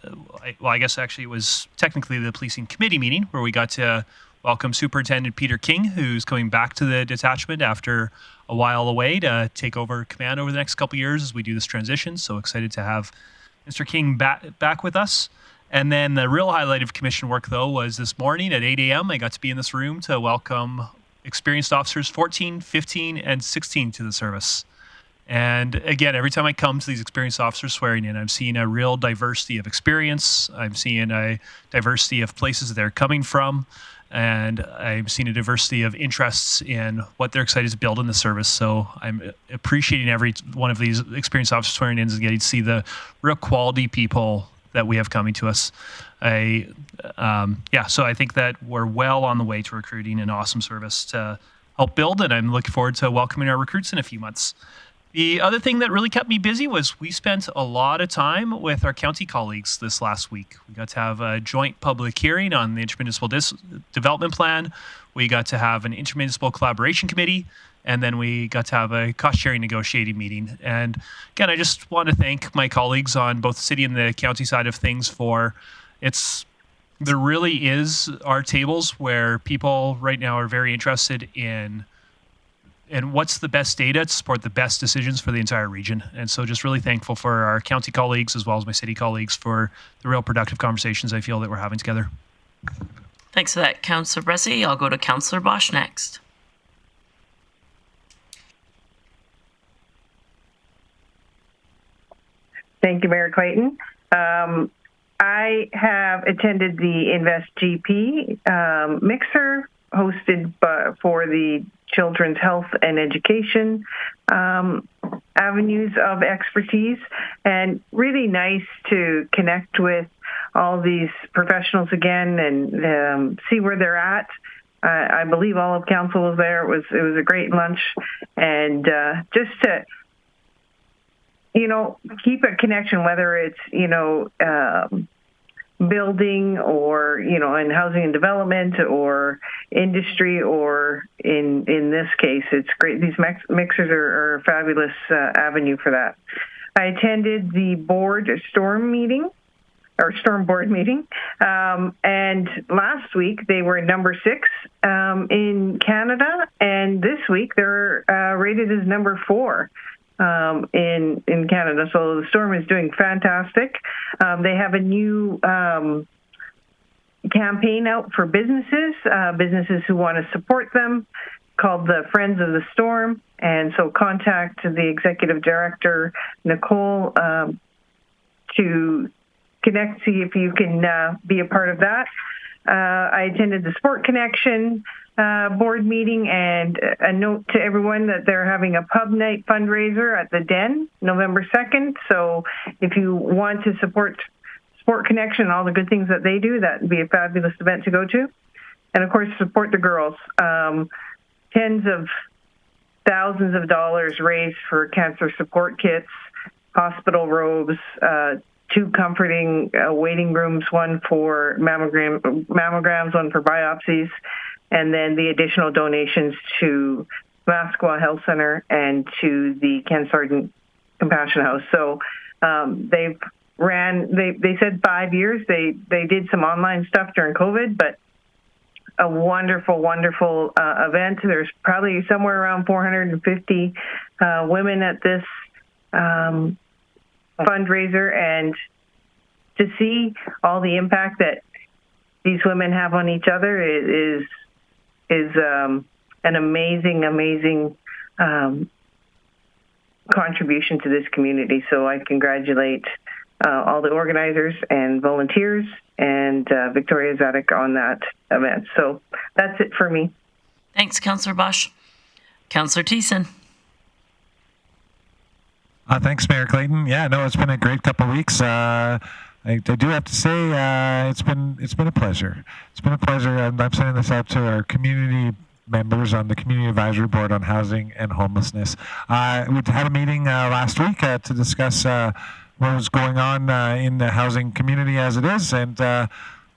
[SPEAKER 3] I guess actually it was technically the policing committee meeting where we got to welcome Superintendent Peter King, who's coming back to the detachment after a while away to take over command over the next couple of years as we do this transition. So excited to have Mr. King back with us. And then the real highlight of commission work, though, was this morning at 8 a.m. I got to be in this room to welcome experienced officers 14, 15, and 16 to the service. And again, every time I come to these experienced officers swearing in, I'm seeing a real diversity of experience. I'm seeing a diversity of places that they're coming from. And I'm seeing a diversity of interests in what they're excited to build in the service. So I'm appreciating every one of these experienced officers swearing in and getting to see the real quality people that we have coming to us. So I think that we're well on the way to recruiting an awesome service to help build, and I'm looking forward to welcoming our recruits in a few months. The other thing that really kept me busy was we spent a lot of time with our county colleagues this last week. We got to have a joint public hearing on the intermunicipal development plan. We got to have an intermunicipal collaboration committee, and then we got to have a cost-sharing negotiating meeting. And again, I just want to thank my colleagues on both the city and the county side of things there really is our tables where people right now are very interested in what's the best data to support the best decisions for the entire region. And so just really thankful for our county colleagues as well as my city colleagues for the real productive conversations I feel that we're having together.
[SPEAKER 1] Thanks for that, Councillor Bressie. I'll go to Councillor Bosch next.
[SPEAKER 13] Thank you, Mayor Clayton. I have attended the Invest GP mixer hosted for the children's health and education avenues of expertise, and really nice to connect with all these professionals again and see where they're at. I believe all of council was there. It was a great lunch, and just to keep a connection, whether it's building or in housing and development or industry, or in this case it's great. These mixers are a fabulous avenue for that. I attended the storm board meeting, and last week they were number 6 in Canada, and this week they're rated as number 4 in Canada. So the storm is doing fantastic. They have a new campaign out for businesses who want to support them, called the Friends of the Storm. And so contact the executive director, Nicole, to connect, see if you can be a part of that. I attended the Sport Connection board meeting, and a note to everyone that they're having a pub night fundraiser at the Den, November 2nd. So if you want to support Sport Connection and all the good things that they do, that would be a fabulous event to go to. And of course, support the girls. Tens of thousands of dollars raised for cancer support kits, hospital robes, 2 comforting waiting rooms, one for mammograms, one for biopsies, and then the additional donations to Masqua Health Center and to the Ken Sargent Compassion House. So they said 5 years. They did some online stuff during COVID, but a wonderful, wonderful event. There's probably somewhere around 450 women at this fundraiser, and to see all the impact that these women have on each other is an amazing contribution to this community. So I congratulate all the organizers and volunteers and Victoria Zadok on that event. So that's it for me.
[SPEAKER 1] Thanks, Councillor Bosch. Councillor Thiessen.
[SPEAKER 5] Thanks, Mayor Clayton. Yeah, no, it's been a great couple of weeks. I do have to say it's been a pleasure. It's been a pleasure. I'm sending this out to our community members on the Community Advisory Board on Housing and Homelessness. We had a meeting last week to discuss what was going on in the housing community as it is, and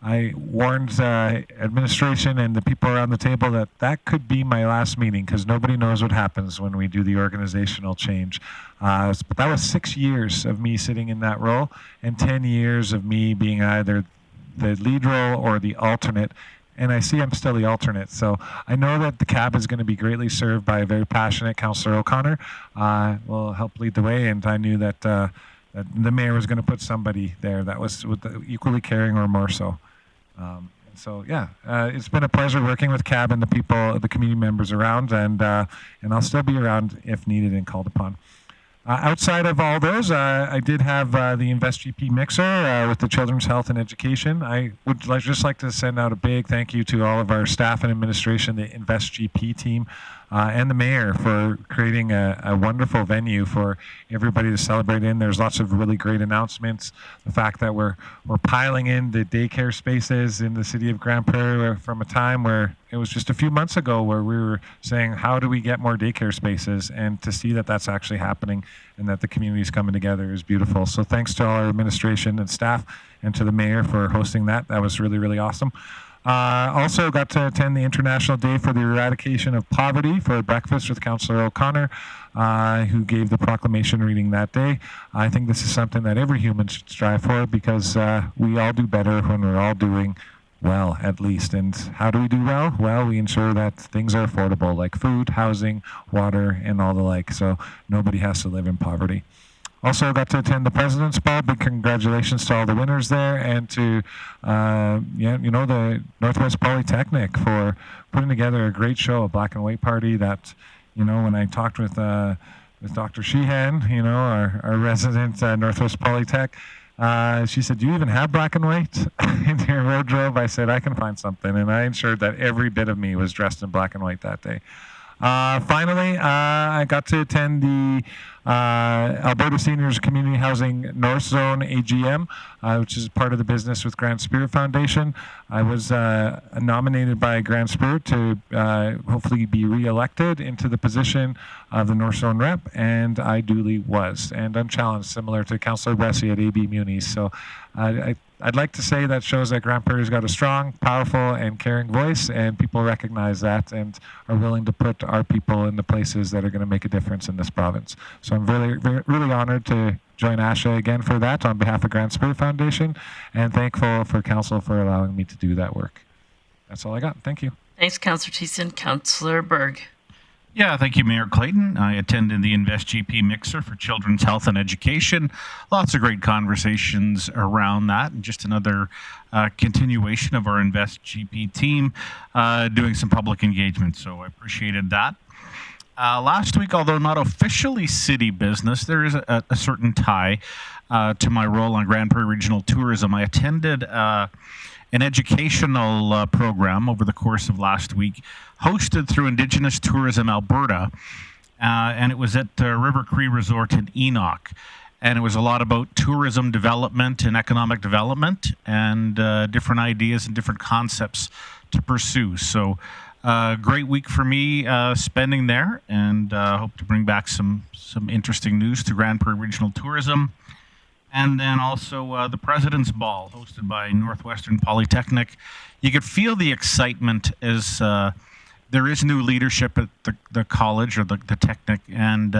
[SPEAKER 5] I warned administration and the people around the table that that could be my last meeting because nobody knows what happens when we do the organizational change. But that was 6 years of me sitting in that role and 10 years of me being either the lead role or the alternate. And I see I'm still the alternate. So I know that the CAB is going to be greatly served by a very passionate Councillor O'Connor. Will help lead the way. And I knew that, that the mayor was going to put somebody there that was equally caring or more so. So yeah, it's been a pleasure working with CAB and the people, the community members around, and I'll still be around if needed and called upon. Outside of all those, I did have the InvestGP mixer with the Children's Health and Education. I would just like to send out a big thank you to all of our staff and administration, the InvestGP team, and the mayor for creating a wonderful venue for everybody to celebrate in. There's lots of really great announcements. The fact that we're piling in the daycare spaces in the city of Grande Prairie from a time where it was just a few months ago where we were saying, how do we get more daycare spaces? And to see that that's actually happening and that the community is coming together is beautiful. So thanks to all our administration and staff and to the mayor for hosting that. That was really, really awesome. Also got to attend the International Day for the Eradication of Poverty for breakfast with Councillor O'Connor, who gave the proclamation reading that day. I think this is something that every human should strive for because we all do better when we're all doing well, at least. And how do we do well? Well, we ensure that things are affordable, like food, housing, water, and all the like, so nobody has to live in poverty. Also got to attend the President's Ball. Big congratulations to all the winners there, and to the Northwest Polytechnic for putting together a great show, a black and white party that, when I talked with Dr. Sheehan, our resident Northwest Polytech, she said, do you even have black and white in your wardrobe? I said, I can find something. And I ensured that every bit of me was dressed in black and white that day. Finally, I got to attend the Alberta Seniors Community Housing North Zone AGM, which is part of the Business with Grand Spirit Foundation. I was nominated by Grand Spirit to hopefully be re-elected into the position of the North Zone rep, and I duly was, and unchallenged, similar to Councillor Bressie at AB Munis. So I'd like to say that shows that Grande Prairie's got a strong, powerful, and caring voice, and people recognize that and are willing to put our people in the places that are going to make a difference in this province. So I'm really honored to join Asha again for that on behalf of Grand Spirit Foundation, and thankful for Council for allowing me to do that work. That's all I got. Thank you.
[SPEAKER 1] Thanks, Councillor Thiessen. Councillor Berg.
[SPEAKER 7] Yeah, thank you, Mayor Clayton. I attended the InvestGP Mixer for Children's Health and Education. Lots of great conversations around that, and just another continuation of our InvestGP team doing some public engagement, so I appreciated that. Last week, although not officially city business, there is a certain tie to my role on Grande Prairie Regional Tourism. I attended an educational program over the course of last week, hosted through Indigenous Tourism Alberta, and it was at River Cree Resort in Enoch. And it was a lot about tourism development and economic development and different ideas and different concepts to pursue. So great week for me spending there, and hope to bring back some interesting news to Grande Prairie Regional Tourism. And then also the President's Ball, hosted by Northwestern Polytechnic. You could feel the excitement as there is new leadership at the college or the Technic. And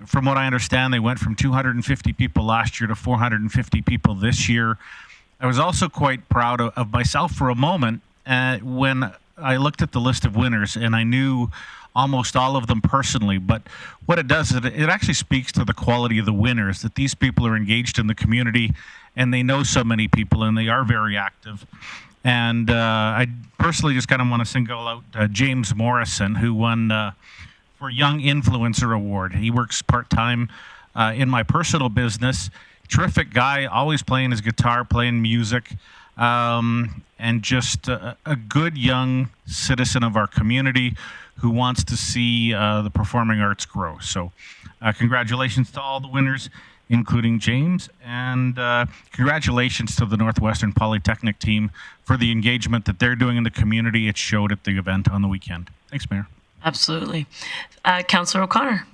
[SPEAKER 7] from what I understand, they went from 250 people last year to 450 people this year. I was also quite proud of myself for a moment when I looked at the list of winners, and I knew almost all of them personally, but what it does is it actually speaks to the quality of the winners, that these people are engaged in the community and they know so many people and they are very active. And I personally just kind of want to single out James Morrison, who won for Young Influencer Award. He works part-time in my personal business. Terrific guy, always playing his guitar, playing music, and just a good young citizen of our community who wants to see the performing arts grow. So congratulations to all the winners, including James, and congratulations to the Northwestern Polytechnic team for the engagement that they're doing in the community. It showed at the event on the weekend. Thanks, Mayor.
[SPEAKER 1] Absolutely. Councillor O'Connor.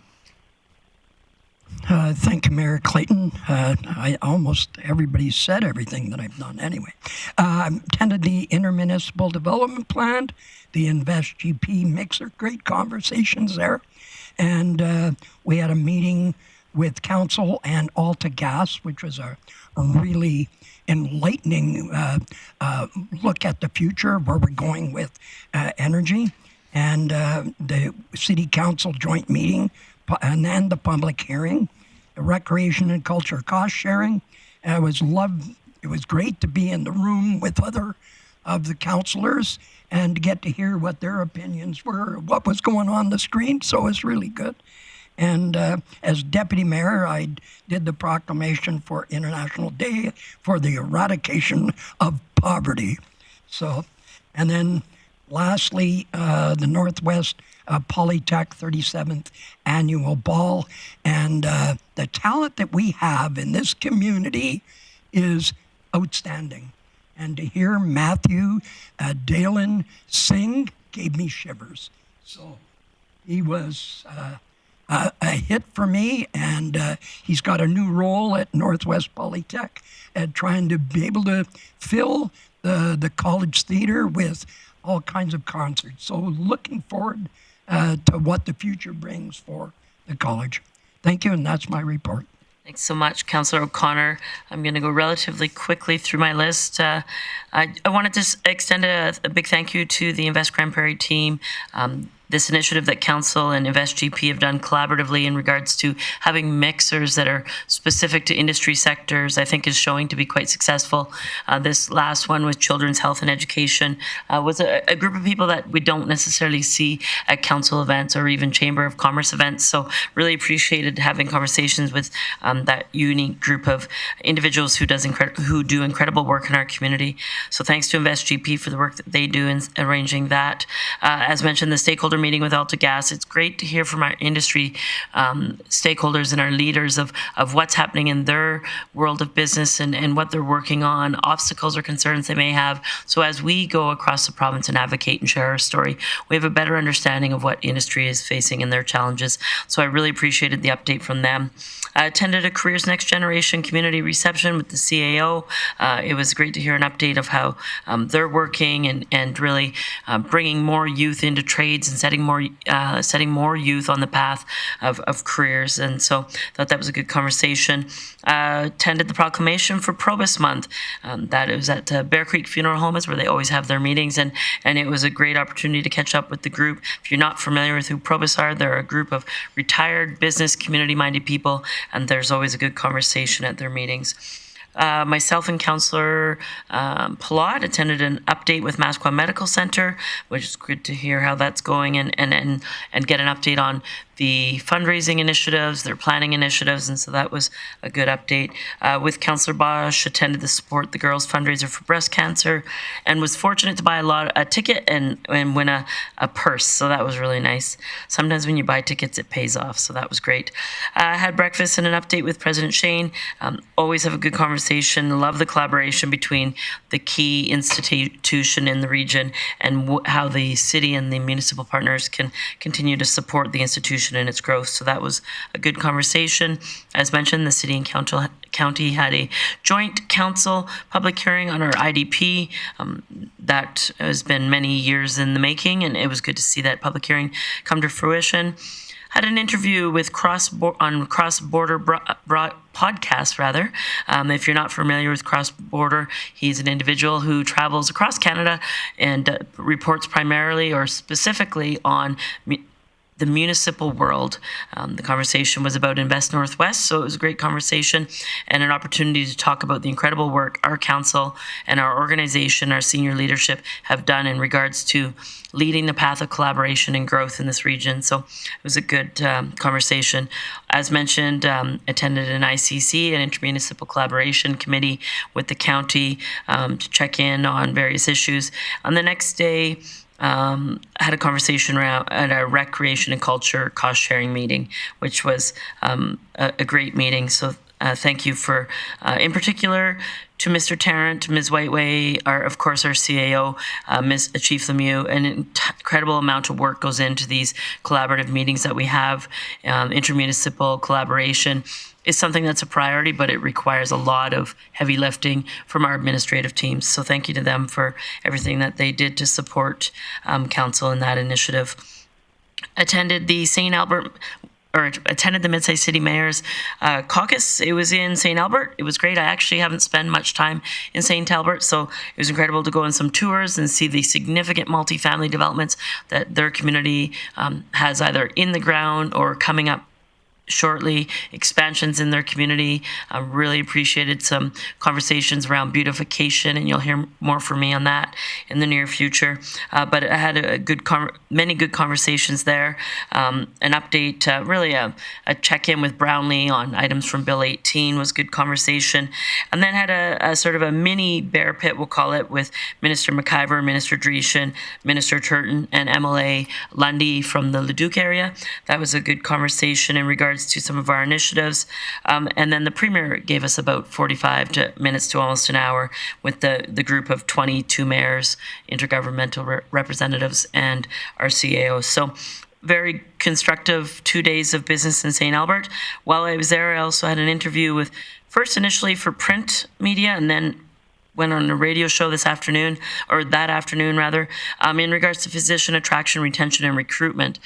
[SPEAKER 2] Thank you, Mayor Clayton. Almost everybody said everything that I've done anyway. Attended the Intermunicipal Development Plan, the Invest GP Mixer, great conversations there. And we had a meeting with council and Alta Gas, which was a really enlightening look at the future, where we're going with energy. And the City Council joint meeting, and then the public hearing, the recreation and culture cost sharing. It was great to be in the room with other of the councillors and to get to hear what their opinions were, what was going on the screen. So it was really good. And as deputy mayor, I did the proclamation for International Day for the Eradication of Poverty. So, and then lastly, the Northwest Polytech 37th Annual Ball. And the talent that we have in this community is outstanding. And to hear Matthew Dalen sing gave me shivers. So he was a hit for me, and he's got a new role at Northwest Polytech at trying to be able to fill the college theater with all kinds of concerts. So looking forward to what the future brings for the college. Thank you, and that's my report.
[SPEAKER 1] Thanks so much, Councillor O'Connor. I'm going to go relatively quickly through my list. I wanted to extend a big thank you to the Invest Grande Prairie team. This initiative that Council and Invest GP have done collaboratively in regards to having mixers that are specific to industry sectors, I think is showing to be quite successful. This last one with children's health and education was a group of people that we don't necessarily see at council events or even Chamber of Commerce events. So really appreciated having conversations with that unique group of individuals who do incredible work in our community. So thanks to Invest GP for the work that they do in arranging that. As mentioned, the stakeholder meeting with Alta Gas. It's great to hear from our industry stakeholders and our leaders of what's happening in their world of business and what they're working on, obstacles or concerns they may have. So as we go across the province and advocate and share our story, we have a better understanding of what industry is facing and their challenges. So I really appreciated the update from them. I attended a Careers Next Generation community reception with the CAO. It was great to hear an update of how they're working and really bringing more youth into trades and setting more youth on the path of careers. And so thought that was a good conversation. Attended the proclamation for Probus Month. That it was at Bear Creek Funeral Home, is where they always have their meetings, and it was a great opportunity to catch up with the group. If you're not familiar with who Probus are, they're a group of retired business community-minded people, and there's always a good conversation at their meetings. Myself and Councillor Palat attended an update with Mascua Medical Center, which is good to hear how that's going and get an update on the fundraising initiatives, their planning initiatives, and so that was a good update. With Councillor Bosch, attended the Support the Girls fundraiser for breast cancer, and was fortunate to buy a ticket and win a purse, so that was really nice. Sometimes when you buy tickets, it pays off, so that was great. Had breakfast and an update with President Shane. Always have a good conversation. Love the collaboration between the key institution in the region and how the city and the municipal partners can continue to support the institution in its growth. So that was a good conversation. As mentioned, the city and county had a joint council public hearing on our IDP. That has been many years in the making, and it was good to see that public hearing come to fruition. Had an interview with Cross Border podcast, rather. If you're not familiar with Cross Border, he's an individual who travels across Canada and reports primarily or specifically on the municipal world. The conversation was about Invest Northwest, so it was a great conversation and an opportunity to talk about the incredible work our council and our organization, our senior leadership have done in regards to leading the path of collaboration and growth in this region. So it was a good conversation. As mentioned, attended an ICC, an intermunicipal collaboration committee with the county to check in on various issues. On the next day, had a conversation around at a recreation and culture cost sharing meeting, which was a great meeting. So thank you for, in particular, to Mr. Tarrant, Ms. Whiteway, of course, our CAO, Ms. Chief Lemieux. An incredible amount of work goes into these collaborative meetings that we have. Intermunicipal collaboration is something that's a priority, but it requires a lot of heavy lifting from our administrative teams. So thank you to them for everything that they did to support council in that initiative. Attended the Mid-Sized City Mayors Caucus. It was in St. Albert. It was great. I actually haven't spent much time in St. Albert, so it was incredible to go on some tours and see the significant multifamily developments that their community has either in the ground or coming up shortly, expansions in their community. I really appreciated some conversations around beautification, and you'll hear more from me on that in the near future. But I had many good conversations there. An update, really a check-in with Brownlee on items from Bill 18 was good conversation. And then had a sort of a mini bear pit, we'll call it, with Minister McIver, Minister Dreeshen, Minister Turton, and MLA Lundy from the Leduc area. That was a good conversation in regards to some of our initiatives. And then the Premier gave us about 45 minutes to almost an hour with the group of 22 mayors, intergovernmental representatives, and our CAOs. So very constructive 2 days of business in St. Albert. While I was there, I also had an interview with, first initially for print media, and then went on a radio show that afternoon, in regards to physician attraction, retention, and recruitment.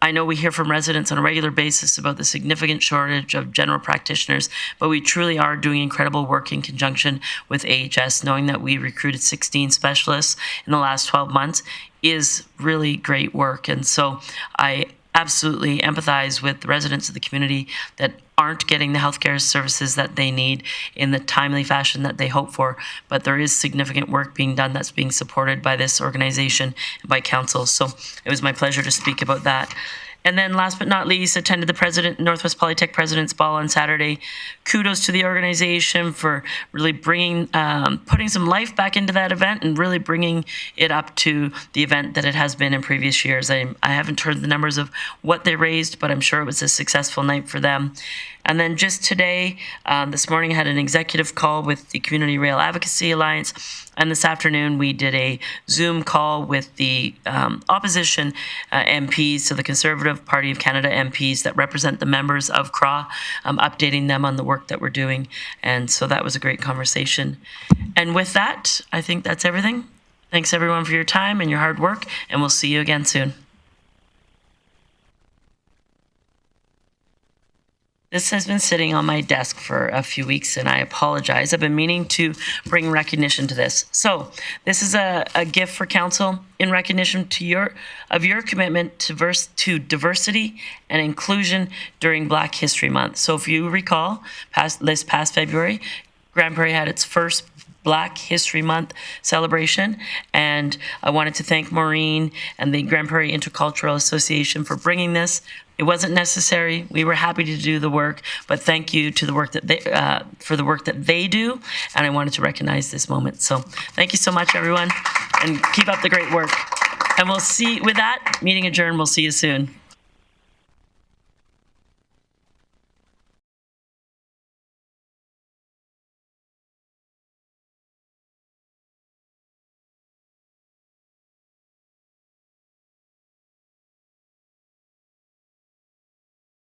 [SPEAKER 1] I know we hear from residents on a regular basis about the significant shortage of general practitioners, but we truly are doing incredible work in conjunction with AHS. Knowing that we recruited 16 specialists in the last 12 months is really great work. And so I absolutely empathize with the residents of the community that aren't getting the healthcare services that they need in the timely fashion that they hope for. But there is significant work being done that's being supported by this organization and by council. So it was my pleasure to speak about that. And then last but not least, attended the Northwest Polytech President's Ball on Saturday. Kudos to the organization for really putting some life back into that event and really bringing it up to the event that it has been in previous years. I haven't heard the numbers of what they raised, but I'm sure it was a successful night for them. And then just today, this morning, I had an executive call with the Community Rail Advocacy Alliance. And this afternoon, we did a Zoom call with the opposition MPs, so the Conservative Party of Canada MPs that represent the members of CRA, updating them on the work that we're doing. And so that was a great conversation. And with that, I think that's everything. Thanks, everyone, for your time and your hard work, and we'll see you again soon. This has been sitting on my desk for a few weeks, and I apologize. I've been meaning to bring recognition to this. So this is a gift for council in recognition of your commitment to diversity and inclusion during Black History Month. So if you recall, this past February, Grande Prairie had its first Black History Month celebration, and I wanted to thank Maureen and the Grande Prairie Intercultural Association for bringing this. It wasn't necessary. We were happy to do the work, but thank you to the work that they do, and I wanted to recognize this moment. So thank you so much, everyone, and keep up the great work. And we'll see. With that, meeting adjourned. We'll see you soon.